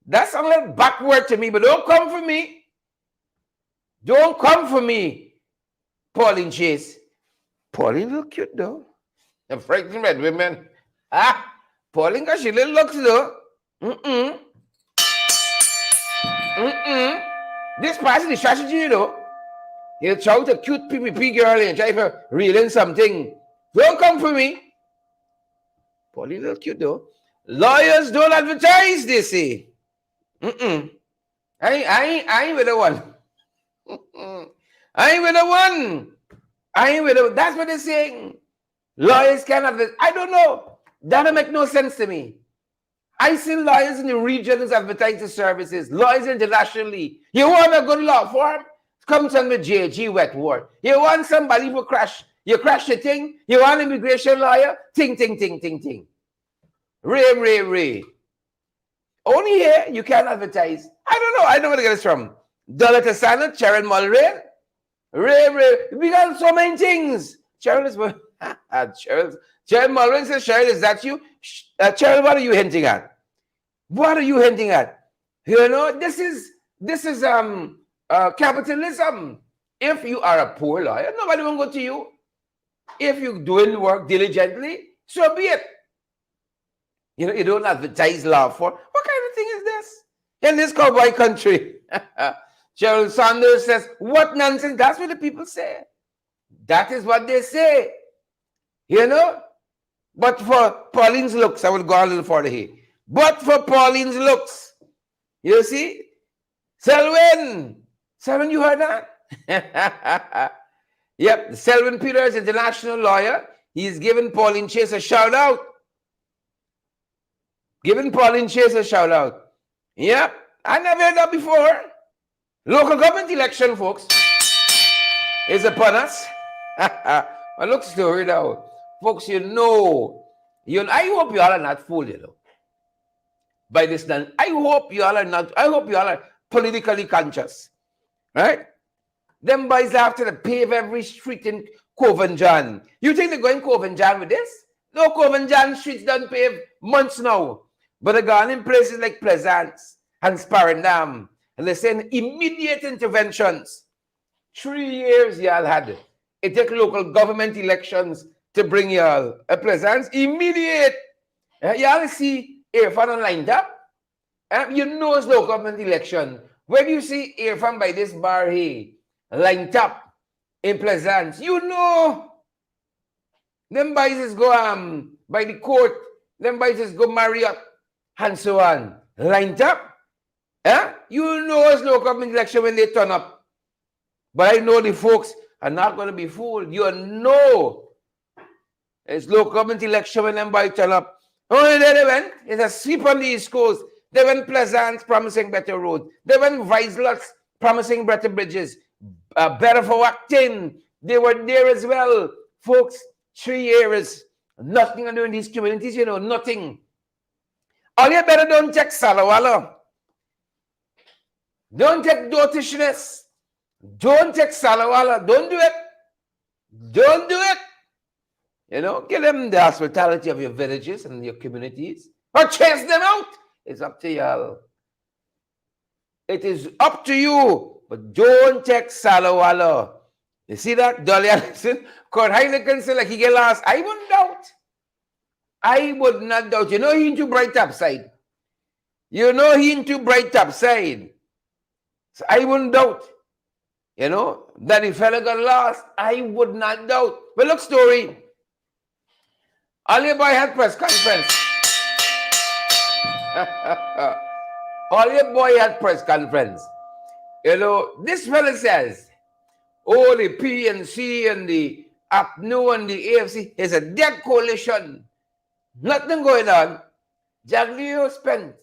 That's a little backward to me, but don't come for me. Don't come for me, Pauline Chase. Pauline look cute though. The frightened red women. Pauline got she little looks though. This part of the strategy, you know. You try to cute PPP girl and try to reel in something. Don't come for me. Pauline look cute though. Lawyers don't advertise, they say. I ain't with the one. I ain't with the one. I ain't with the one. That's what they're saying. Lawyers can't advertise. I don't know. That don't make no sense to me. I see lawyers in the regions advertise the services. Lawyers internationally. You want a good law firm? Come to me, JG Wetward. You want somebody who crash? You crash the thing? You want an immigration lawyer? Ting. Ray. Only here you can't advertise. I don't know. I don't know where to get this from. Dollar to Sana, Sharon Mulray. Ray. We got so many things. Sharon is Sharon Mulray says, Sharon, is that you? Sharon, what are you hinting at? What are you hinting at? You know, this is capitalism. If you are a poor lawyer, nobody will go to you. If you're doing work diligently, so be it. You know, you don't advertise law for. What kind of thing is this? In this cowboy country. Gerald Sanders says, what nonsense? That's what the people say. That is what they say. You know? But for Pauline's looks, I will go a little further here. But for Pauline's looks, you see? Selwyn, you heard that? Yep, Selwyn Peters, international lawyer. He's given Pauline Chase a shout out. Yep, I never heard that before. Local government election, folks, is upon us. I look story now. Folks, I hope you all are not fooled, you know, by this done. I hope you all are politically conscious. Right? Them boys after to pave every street in Covenjan. You think they're going Covenjan with this? No, Covenjan streets done paved months now. But they're gone in places like Pleasance and Sparendam. And they're saying immediate interventions. 3 years y'all had it. It took local government elections to bring y'all a Pleasance. Immediate. Y'all see Irfan lined up. You know it's local government election. When you see Irfan by this bar here, lined up in Pleasance, you know them boys just go by the court, them boys just go Marriott and so on. Lined up. You know it's local government election when they turn up. But I know the folks are not going to be fooled. You know it's local government election when them boys turn up. Only there they went. It's a sweep on the East Coast. They went Pleasance promising better roads. They went Vicelots promising better bridges. Better for acting. They were there as well. Folks, 3 years. Nothing to do in these communities, you know, nothing. All you better don't take Salawala. Don't take dotishness. Don't take Salawala. Don't do it. Don't do it. You know, give them the hospitality of your villages and your communities. Or chase them out. It's up to y'all. It is up to you. But don't take Salawala. You see that? Dolly Allison? Kurt Heineken said like he get lost. I wouldn't doubt. I would not doubt. You know he into bright upside. You know he into bright top side. So I wouldn't doubt, that the fella got lost. I would not doubt. But look, story. Ali Boy had press conference. Ali Boy had press conference. This fella says, oh, the PNC and the APNU and the AFC is a dead coalition. Nothing going on. Jagdeo spent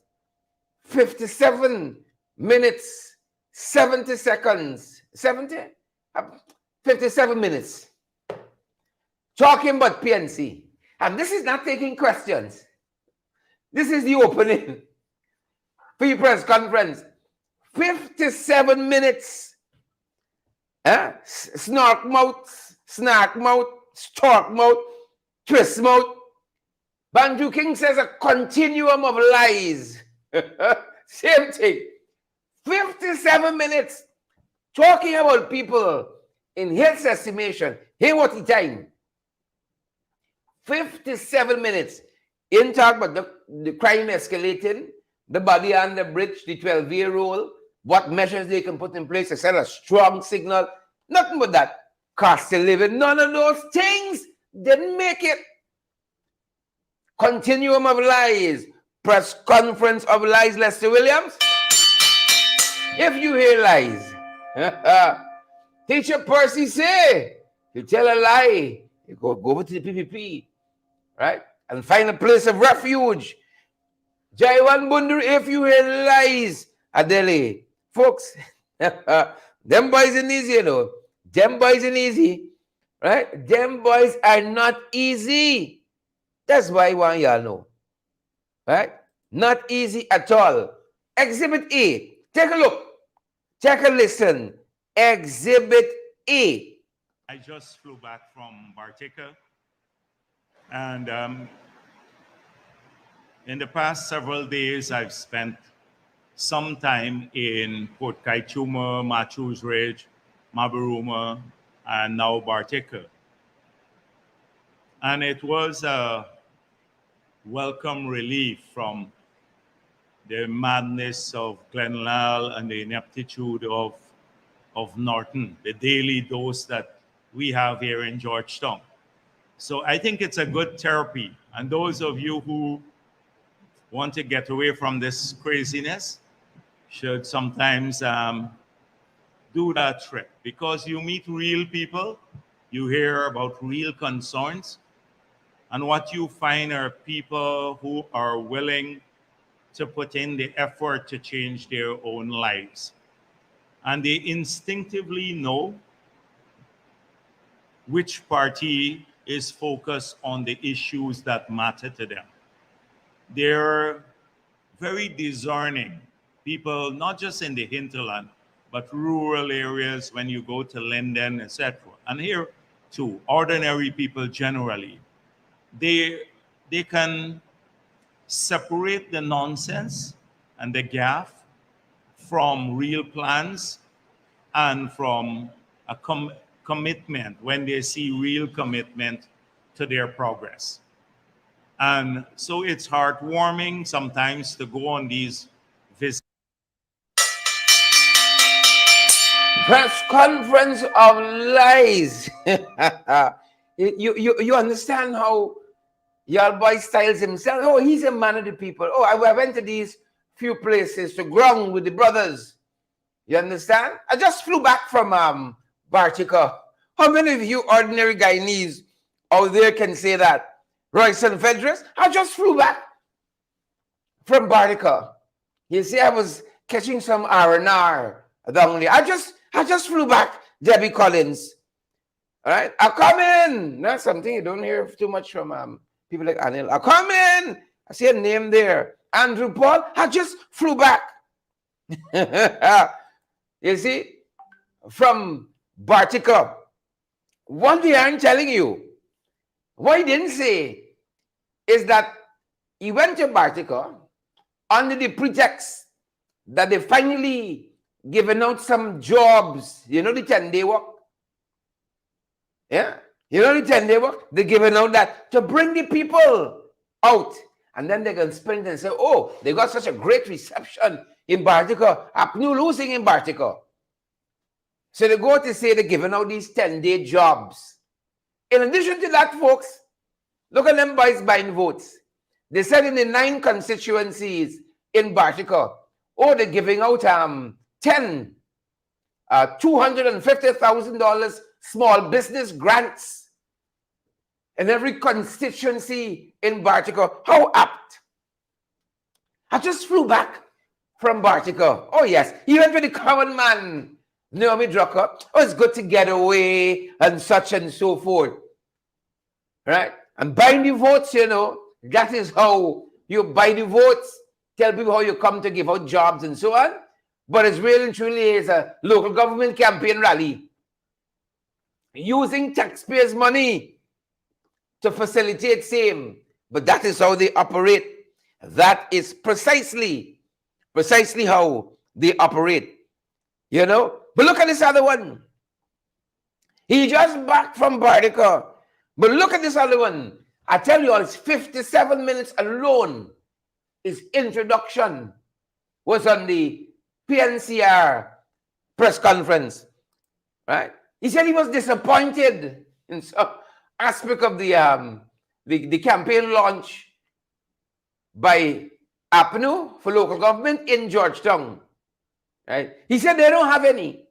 57 minutes, 70 seconds, 57 minutes talking about PNC. And this is not taking questions. This is the opening. Free press conference. 57 minutes. Snark mouth, snark mouth, stork mouth, twist mouth. Banjo King says a continuum of lies. Same thing. 57 minutes talking about people in his estimation. Here what the time. 57 minutes. In talk about the crime escalating, the body on the bridge, the 12-year-old, what measures they can put in place to send a strong signal. Nothing but that. Cost of living, none of those things didn't make it. Continuum of lies. Press conference of lies, Lester Williams. If you hear lies, Teacher Percy say, you tell a lie, you go over to the PPP, right? And find a place of refuge. Jaiwan Bundur, if you hear lies, Adele, folks, them boys ain't easy, Them boys ain't easy, right? Them boys are not easy. That's why I want y'all know, right? Not easy at all. Exhibit A. Take a look. Take a listen. Exhibit A. I just flew back from Bartica, and in the past several days, I've spent some time in Port Kaituma, Matthews Ridge, Mabaruma, and now Bartica. And it was a welcome relief from the madness of Glenlal and the ineptitude of Norton, the daily dose that we have here in Georgetown. So I think it's a good therapy. And those of you who want to get away from this craziness should sometimes do that trip, because you meet real people, you hear about real concerns, and what you find are people who are willing to put in the effort to change their own lives. And they instinctively know which party is focused on the issues that matter to them. They're very discerning people, not just in the hinterland, but rural areas when you go to Linden, etc. And here too, ordinary people generally, they can separate the nonsense and the gaffe from real plans and from a commitment when they see real commitment to their progress. And so it's heartwarming sometimes to go on these visits. Press conference of lies. you understand how y'all boy styles himself? Oh, he's a man of the people. Oh, I went to these few places to ground with the brothers. You understand? I just flew back from Bartica. How many of you ordinary Guyanese out there can say that? Royston Fedras, I just flew back from Bartica. You see, I was catching some R&R down there. I just flew back, Debbie Collins. All right? I come in. That's something you don't hear too much from people like Anil. I come in. I see a name there. Andrew Paul. I just flew back. You see, from Bartica. What they aren't telling you, what he didn't say, is that he went to Bartica under the pretext that they finally given out some jobs. You know the 10-day work? Yeah? You know the 10-day work? They're giving out that to bring the people out And then they can sprint and say, oh, they got such a great reception in Bartica. APNU losing in Bartica. So they go to say they're giving out these 10-day jobs. In addition to that, folks, look at them boys buying votes. They said in the 9 constituencies in Bartica, oh, they're giving out 10 $250,000 small business grants in every constituency in Bartica. How apt. I just flew back from Bartica. Oh, yes. He went with the common man, Naomi Drucker. Oh, it's good to get away and such and so forth. Right? And buying the votes, you know, that is how you buy the votes. Tell people how you come to give out jobs and so on. But it's really and truly is a local government campaign rally. Using taxpayers' money to facilitate same. But that is how they operate. That is precisely how they operate. You know? But look at this other one. He just back from Bartica. But look at this other one. I tell you all, it's 57 minutes alone. His introduction was on the PNCR press conference. Right? He said he was disappointed in some aspect of the campaign launch by APNU for local government in Georgetown. Right? He said they don't have any.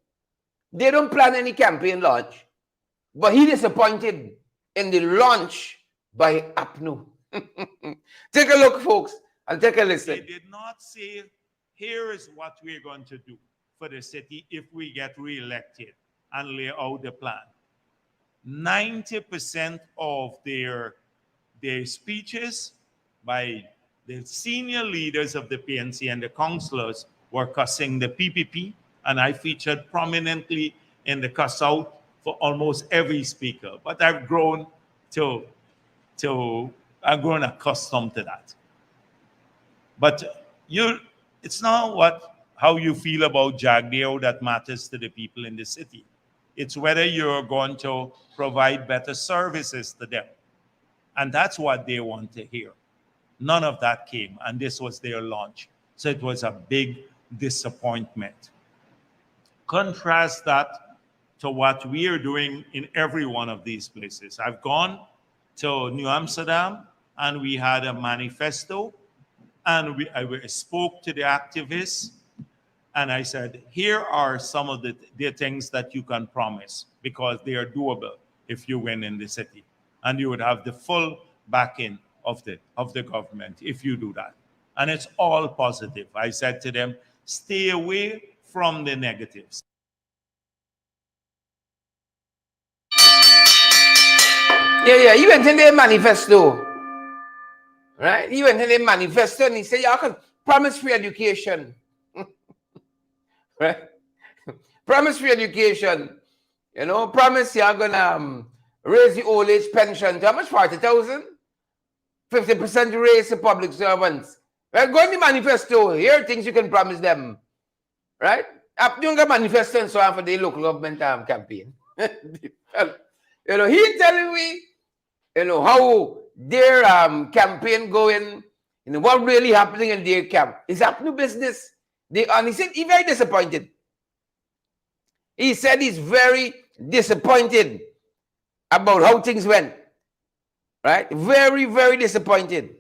They don't plan any campaign launch. But he disappointed in the launch by APNU. Take a look, folks, and take a listen. They did not say, here is what we're going to do for the city if we get re-elected, and lay out the plan. 90% of their speeches by the senior leaders of the PNC and the councillors were cussing the PPP, and I featured prominently in the cuss out for almost every speaker. But I've grown accustomed to that. But it's not how you feel about Jagdeo that matters to the people in the city. It's whether you're going to provide better services to them. And that's what they want to hear. None of that came, and this was their launch. So it was a big disappointment. Contrast that to what we are doing in every one of these places. I've gone to New Amsterdam, and we had a manifesto, and I spoke to the activists, and I said, here are some of the things that you can promise, because they are doable if you win in the city. And you would have the full backing of the government if you do that. And it's all positive. I said to them, stay away from the negatives. Yeah, he went in their manifesto. Right? He went in their manifesto and he said, y'all can promise free education. Right? Promise free education. You know, promise you're gonna raise the old age pension to how much? 40,000? 50% raise to public servants. Right? Go in the manifesto. Here are things you can promise them. Right? Doing a manifesto and so on for the local government campaign. You know, he telling me, you know, how their campaign going, you know, what really happening in their camp. It's APNU business. And he said he's very disappointed. He said he's very disappointed about how things went. Right? Very, very disappointed.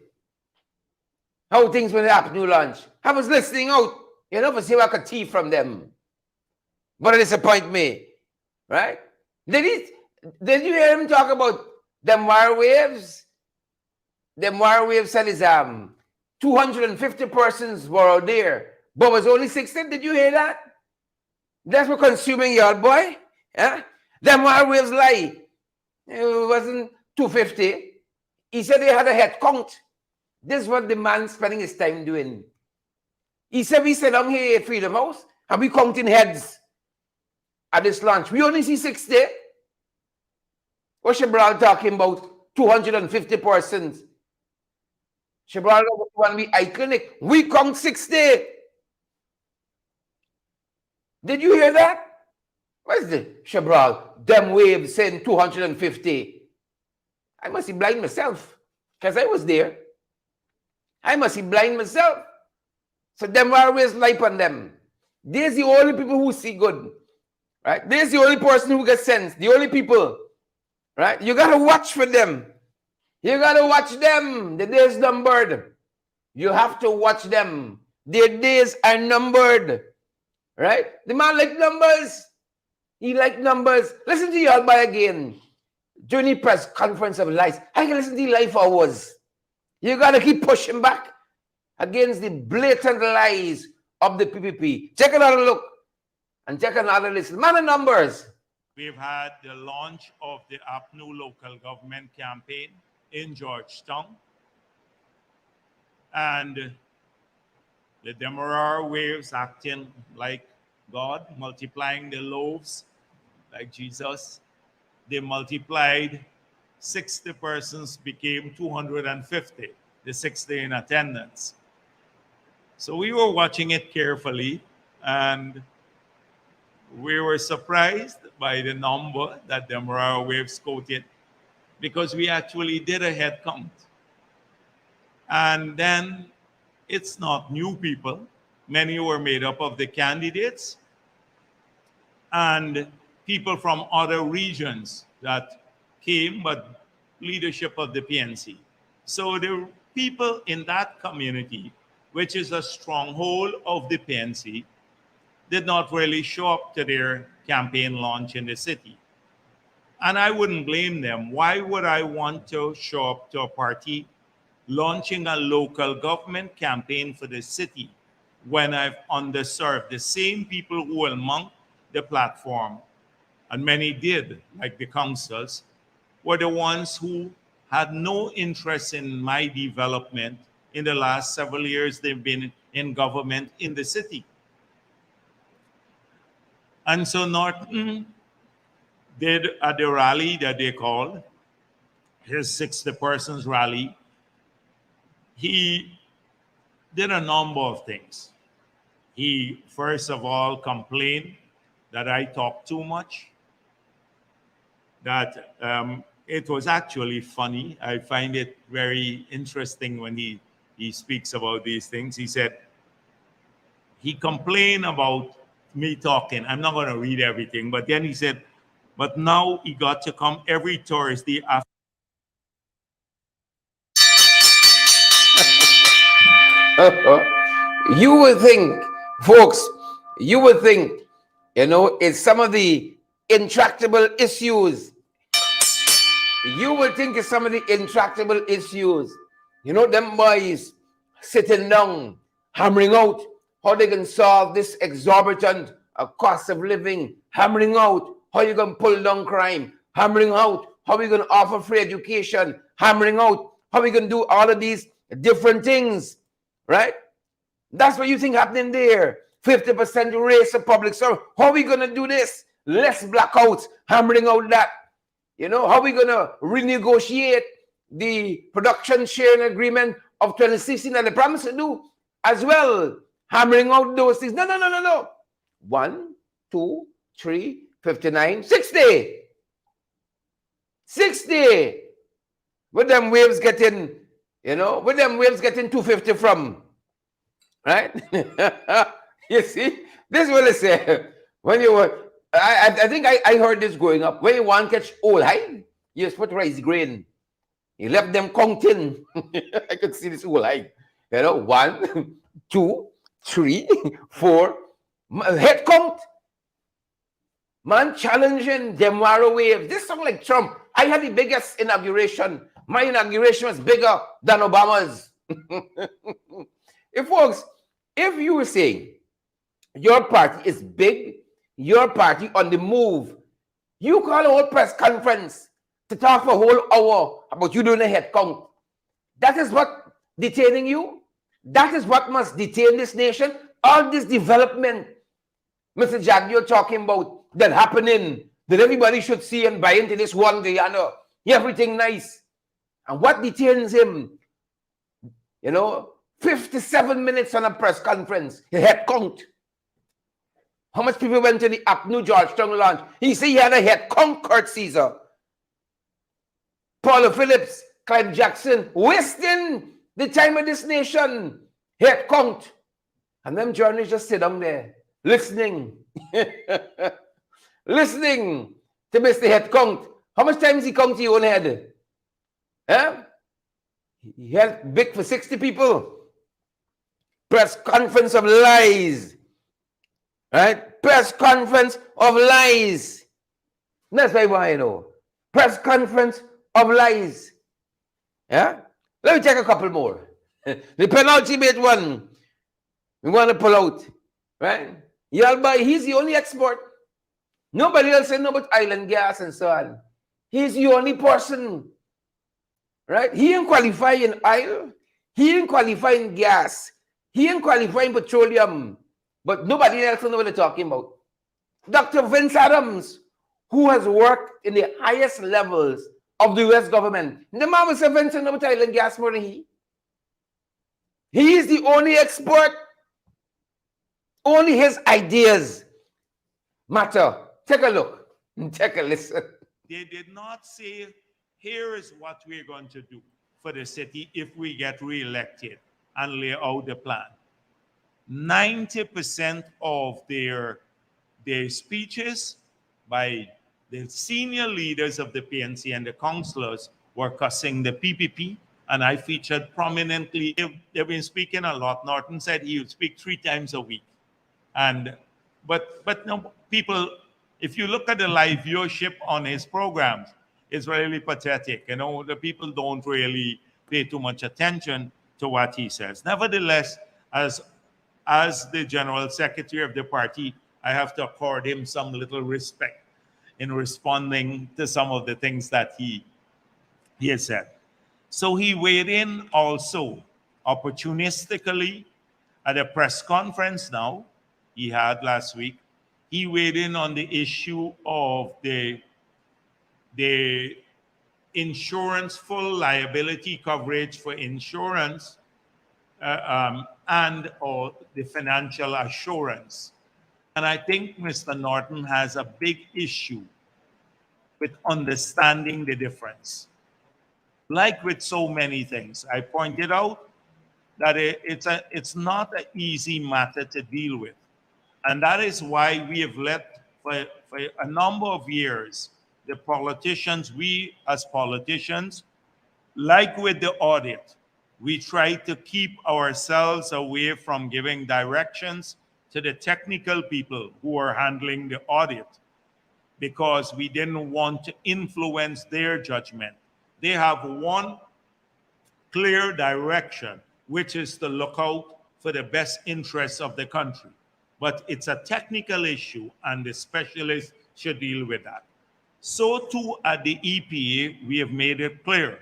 How things went at APNU launch. I was listening out, you know, to see what I could tease from them. But it disappointed me. Right? Did you hear him talk about them wire waves? Them wire waves said is 250 persons were out there, but was only 60. Did you hear that? That's for consuming your boy. Yeah? Them wire waves lie. It wasn't 250. He said they had a head count. This is what the man spending his time doing. He said we sit down here at Freedom House and we counting heads at this launch. We only see 60. What Shebral talking about? 250 persons. Shebral one week eye clinic. We count 60. Did you hear that? Where's the Shebral? Them waves saying 250. I must be blind myself because I was there. I must be blind myself. So them always light on them. There's the only people who see good. Right? There's the only person who gets sense. The only people. Right? You gotta watch for them. You gotta watch them. The days numbered. You have to watch them. Their days are numbered. Right? The man like numbers. He like numbers. Listen to y'all by again. During the press conference of lies. I can listen to the lie for hours. You gotta keep pushing back against the blatant lies of the PPP. Take another look and take another listen. Man of numbers. We've had the launch of the APNU local government campaign in Georgetown. And the Demerara waves acting like God, multiplying the loaves like Jesus. They multiplied 60 persons, became 250, the 60 in attendance. So we were watching it carefully, and we were surprised by the number that the Demerara waves quoted, because we actually did a head count. And then it's not new people. Many were made up of the candidates and people from other regions that came, but leadership of the PNC. So the people in that community, which is a stronghold of the PNC, did not really show up to their campaign launch in the city. And I wouldn't blame them. Why would I want to show up to a party launching a local government campaign for the city when I've underserved? The same people who will mount the platform, and many did, like the councils, were the ones who had no interest in my development in the last several years they've been in government in the city. And so Norton did at the rally that they called, his 60 persons rally, he did a number of things. He, first of all, complained that I talk too much, that it was actually funny. I find it very interesting when he speaks about these things. He said, he complained about me talking. I'm not going to read everything, but then he said, but now he got to come every Thursday after. You would think, folks, you would think, it's some of the intractable issues. You would think it's some of the intractable issues. Them boys sitting down, hammering out how they can solve this exorbitant cost of living, hammering out how you can pull down crime, hammering out how we can offer free education, hammering out how we can do all of these different things, right? That's what you think happening there. 50% raise of public service. How are we going to do this? Less blackouts, hammering out that. How are we going to renegotiate the production sharing agreement of 2016 that they promised to do as well? Hammering out those things. No. 1, 2, 3, 59, 60. 60. With them waves getting, with them waves getting 250 from. Right? You see? This is what they say. When you were, I think I heard this growing up. When you want to catch old high, you just put rice grain. You left them counting. I could see this old high. 1, 2, 3, 4. Head count. Man challenging Demerara waves. This sounds like Trump. I had the biggest inauguration. My inauguration was bigger than Obama's. If you were saying your party is big, your party on the move, you call a whole press conference to talk for a whole hour about you doing a head count. That is what detaining you. That is what must detain this nation. All this development Mr. Jagdeo talking about that happening, that everybody should see and buy into this one day, everything nice. And what detains him? 57 minutes on a press conference. He head count. How much people went to the APNU Georgetown launch? He said he had a head count, Kurt Caesar. Paula Phillips, Clive Jackson, wasting The time of this nation, head count. And them journalists just sit down there, listening. Listening to Mr. Head count. How much times he count your own head? Eh? He had big for 60 people. Press conference of lies. Right? Press conference of lies. That's what I want to know. Press conference of lies. Yeah? Let me take a couple more. The penultimate one we want to pull out. Right? Yalba, he's the only expert. Nobody else know about island gas and so on. He's the only person. Right? He ain't qualify in oil. He ain't qualify in gas. He ain't qualify in petroleum. But nobody else knows what they're talking about. Dr. Vince Adams, who has worked in the highest levels of the US government. The man was Vince about island gas more than he. He is the only expert. Only his ideas matter. Take a look. Take a listen. They did not say, here is what we're going to do for the city if we get re-elected and lay out the plan. 90% of their speeches by the senior leaders of the PNC and the councillors were cussing the PPP, and I featured prominently. They've been speaking a lot. Norton said he would speak 3 times a week. But no, people, if you look at the live viewership on his programs, it's really pathetic. You know, the people don't really pay too much attention to what he says. Nevertheless, as the general secretary of the party, I have to accord him some little respect in responding to some of the things that he has said. So he weighed in also opportunistically at a press conference now he had last week. He weighed in on the issue of the insurance, full liability coverage for insurance and or the financial assurance. And I think Mr. Norton has a big issue with understanding the difference. Like with so many things, I pointed out that it's not an easy matter to deal with. And that is why we have let, for a number of years, the politicians, we as politicians, like with the audit, we try to keep ourselves away from giving directions to the technical people who are handling the audit because we didn't want to influence their judgment. They have one clear direction, which is to look out for the best interests of the country. But it's a technical issue, and the specialists should deal with that. So too at the EPA, we have made it clear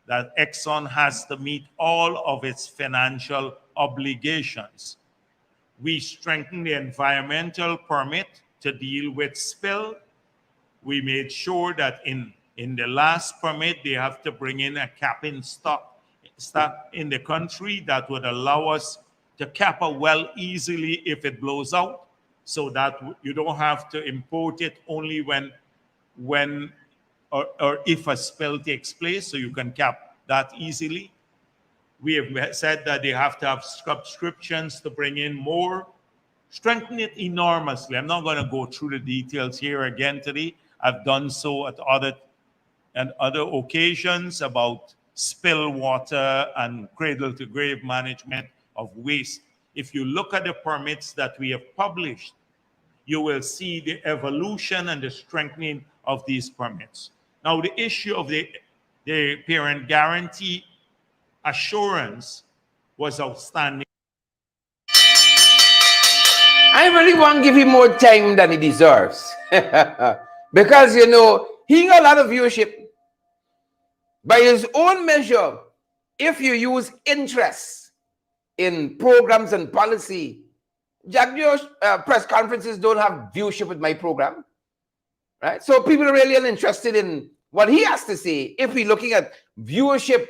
that Exxon has to meet all of its financial obligations. We strengthened the environmental permit to deal with spill. We made sure that in the last permit, they have to bring in a capping stock in the country that would allow us to cap a well easily if it blows out, so that you don't have to import it only when or if a spill takes place, so you can cap that easily. We have said that they have to have subscriptions to bring in more, strengthen it enormously. I'm not going to go through the details here again today. I've done so at other occasions about spill water and cradle to grave management of waste. If you look at the permits that we have published, you will see the evolution and the strengthening of these permits. Now, the issue of the parent guarantee assurance was outstanding. I really want to give him more time than he deserves. Because, you know, he got a lot of viewership. By his own measure, if you use interest in programs and policy, Jagdeo press conferences don't have viewership with my program. Right? So people are really uninterested in what he has to say if we're looking at viewership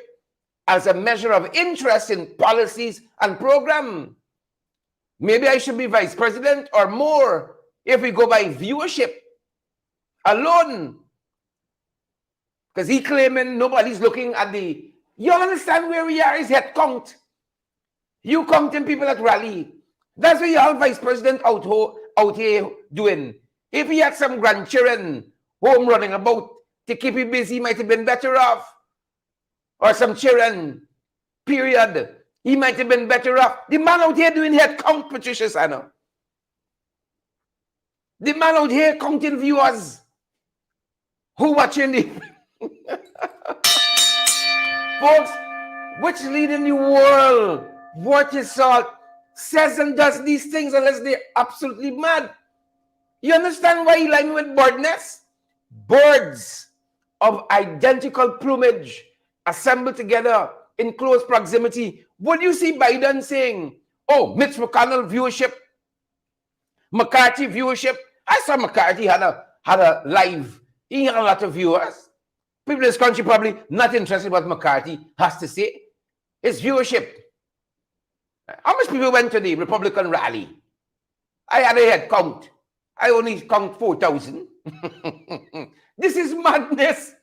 as a measure of interest in policies and program. Maybe I should be vice president or more if we go by viewership alone. Because he claiming nobody's looking at the You understand where we are is head count. You counting people at rally. That's what your vice president out here doing. If he had some grandchildren home running about to keep him busy, he might have been better off. Or some children, period. He might have been better off. The man out here doing head count, Patricia Sano. The man out here counting viewers who watching the folks, which leader in the world, what is salt, says and does these things unless they're absolutely mad. You understand why he lying with bird nests? Birds of identical plumage assembled together in close proximity. Would you see Biden saying, oh, Mitch McConnell viewership, McCarthy viewership? I saw McCarthy had a live. He had a lot of viewers. People in this country probably not interested in what McCarthy has to say. It's viewership. How much people went to the Republican rally? I had a head count. I only count 4,000. This is madness.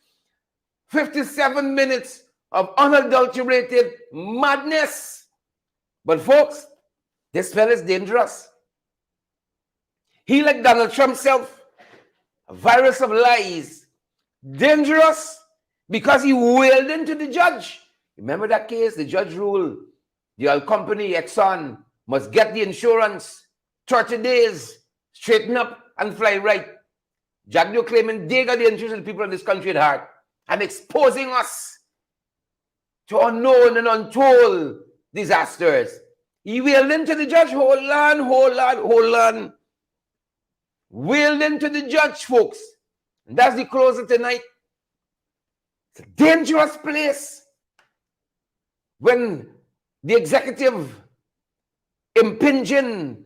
57 minutes of unadulterated madness. But folks, this fella is dangerous. He, like Donald Trump himself, a virus of lies. Dangerous because he wailed into the judge. Remember that case? The judge ruled the oil company, Exxon, must get the insurance 30 days, straighten up and fly right. Jagdeo claiming they got the interest of the people in this country at heart and exposing us to unknown and untold disasters. He wailed into the judge, hold on. Wailed into the judge, folks. And that's the closer tonight. It's a dangerous place when the executive impinging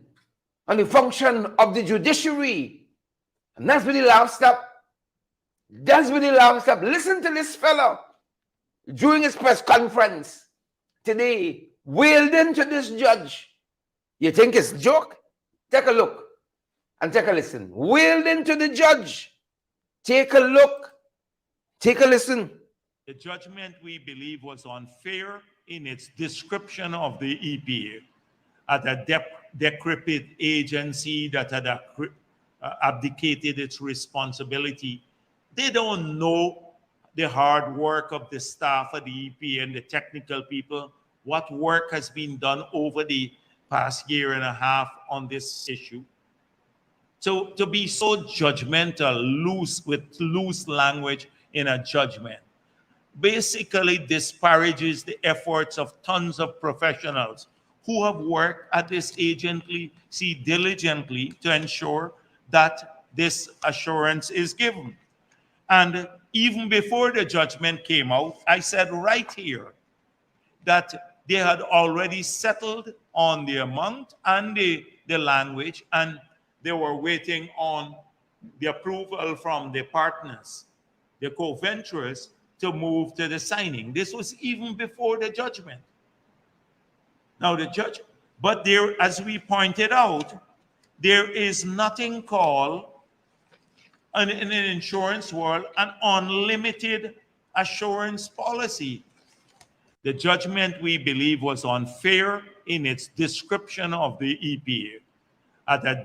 on the function of the judiciary. And that's where the laugh stop. That's where the laugh stop. Listen to this fellow during his press conference today, wailed into this judge. You think it's a joke? Take a look and take a listen. Wailed into the judge. Take a look. Take a listen. The judgment, we believe, was unfair in its description of the EPA as a decrepit agency that had abdicated its responsibility. They don't know the hard work of the staff of the EPA and the technical people, what work has been done over the past year and a half on this issue. So to be so judgmental, with loose language in a judgment, basically disparages the efforts of tons of professionals who have worked at this agency diligently to ensure that this assurance is given. And even before the judgment came out, I said right here that they had already settled on the amount and the language, and they were waiting on the approval from the partners, the co-venturers, to move to the signing. This was even before the judgment. Now the judge, but there, as we pointed out, there is nothing called in an insurance world an unlimited assurance policy. The judgment, we believe, was unfair in its description of the EPA as a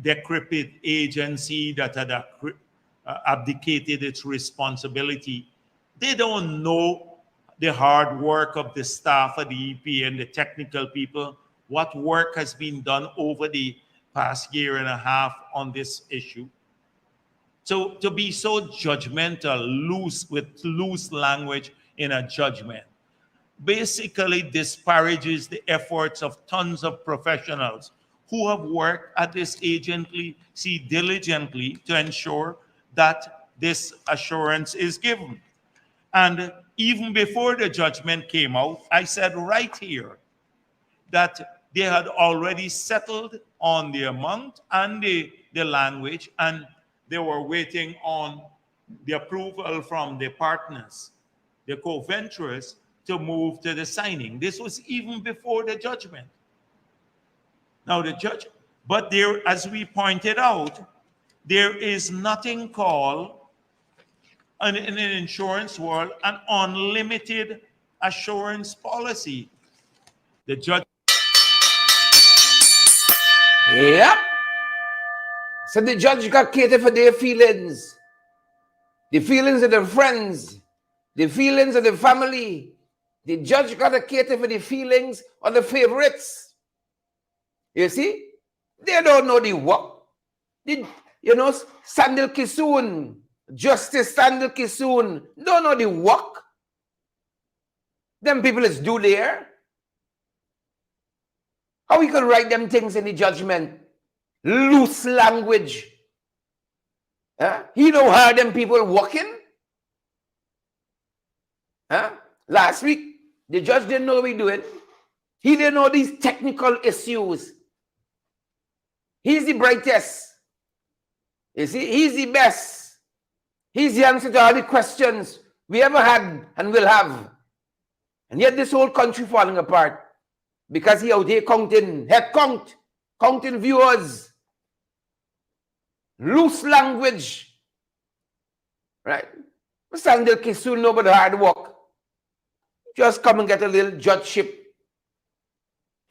decrepit agency that had abdicated its responsibility. They don't know the hard work of the staff of the EPA and the technical people, what work has been done over the past year and a half on this issue. So to be so judgmental, with loose language in a judgment, basically disparages the efforts of tons of professionals who have worked at this agency diligently to ensure that this assurance is given. And even before the judgment came out, I said right here that they had already settled on the amount and the language, and they were waiting on the approval from the partners, the co-venturers, to move to the signing. This was even before the judgment. Now the judge, but there, as we pointed out, there is nothing called in an insurance world an unlimited assurance policy. The judge. Yep. So the judge got cater for their feelings. The feelings of their friends. The feelings of the family. The judge got to cater for the feelings of the favorites. You see? They don't know the work. Sandal Kisoon, Justice Sandal Kisoon, don't know the work. Them people is due there. How we can write them things in the judgment? Loose language. He know how them people working. Last week, the judge didn't know what we doing. He didn't know these technical issues. He's the brightest. You see, he's the best. He's the answer to all the questions we ever had and will have. And yet this whole country falling apart because he out there counting viewers. Loose language. Right? Sandal Kisoon know about hard work. Just come and get a little judgeship.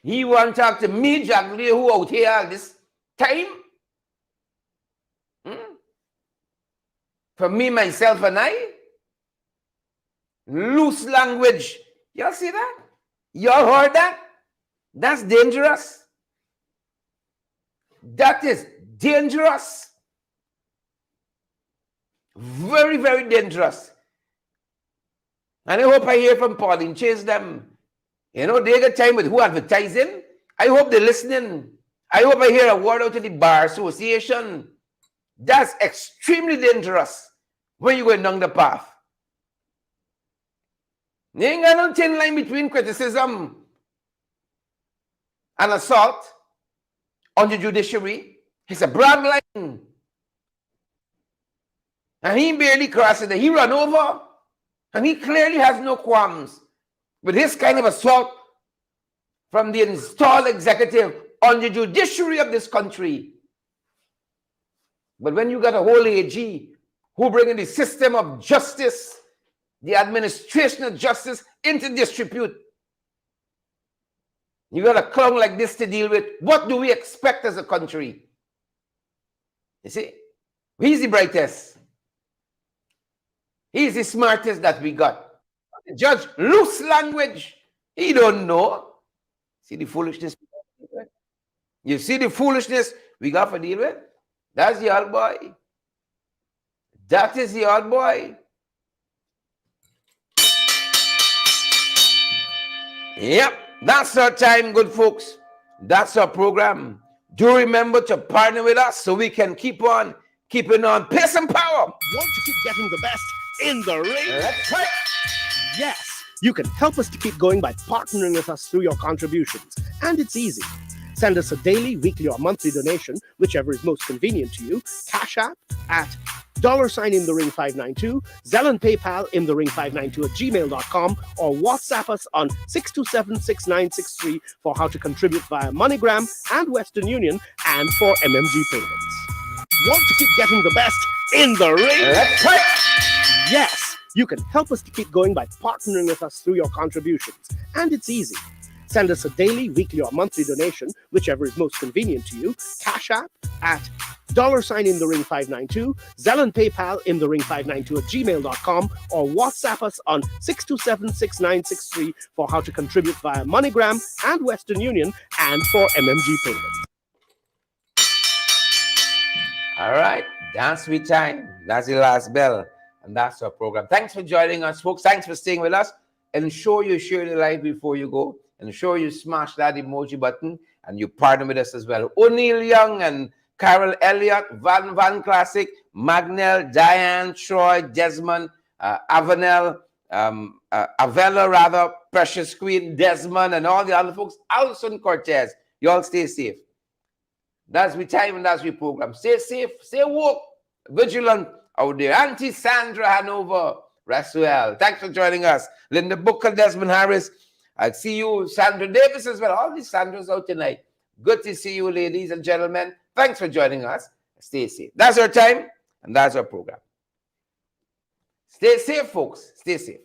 He want to talk to me, Jagdeo, who out here all this time. For me, myself, and I. Loose language. Y'all see that? Y'all heard that? That's dangerous. That is dangerous. Very, very dangerous. And I hope I hear from Pauline Chase them. They get time with who advertising. I hope they're listening. I hope I hear a word out of the Bar Association. That's extremely dangerous when you're going down the path. You ain't got no thin line between criticism and assault on the judiciary. It's a broad line. And he barely crosses it. He run over. And he clearly has no qualms with this kind of assault from the installed executive on the judiciary of this country. But when you got a whole AG who bring in the system of justice, the administration of justice into disrepute, you got a clown like this to deal with. What do we expect as a country? You see? He's the brightest. He's the smartest that we got. The judge, loose language. He don't know. See the foolishness? You see the foolishness we got to deal with? That's the old boy. That is the old boy. Yep, that's our time, good folks. That's our program. Do remember to partner with us so we can keep on keeping on. Pace and power. Want to keep getting the best in the ring? That's right. Yes, you can help us to keep going by partnering with us through your contributions. And it's easy. Send us a daily, weekly, or monthly donation, whichever is most convenient to you. Cash App at $in-the-ring592, Zelle and PayPal in-the-ring592@gmail.com, or WhatsApp us on 627-6963 for how to contribute via MoneyGram and Western Union and for MMG payments. Want to keep getting the best in the ring? That's right. Yes, you can help us to keep going by partnering with us through your contributions. And it's easy. Send us a daily, weekly, or monthly donation, whichever is most convenient to you. Cash App at $in-the-ring592, Zelle and PayPal in-the-ring592@gmail.com, or WhatsApp us on 627-6963 for how to contribute via MoneyGram and Western Union and for MMG payments. All right, dance with time. That's the last bell, and that's our program. Thanks for joining us, folks. Thanks for staying with us. Ensure you share the live before you go. Ensure you smash that emoji button, and you partner with us as well. O'Neill Young and Carol Elliott, Van Classic, Magnell, Diane, Troy, Desmond, Avanel, Avella, rather, Precious Queen, Desmond, and all the other folks. Alson Cortez. You all stay safe. That's we time and that's we program. Stay safe, stay woke, vigilant out there. Auntie Sandra Hanover, rest well. Thanks for joining us. Linda Booker, Desmond Harris. I'll see you, Sandra Davis as well. All these Sandras out tonight. Good to see you, ladies and gentlemen. Thanks for joining us. Stay safe. That's our time and that's our program. Stay safe, folks. Stay safe.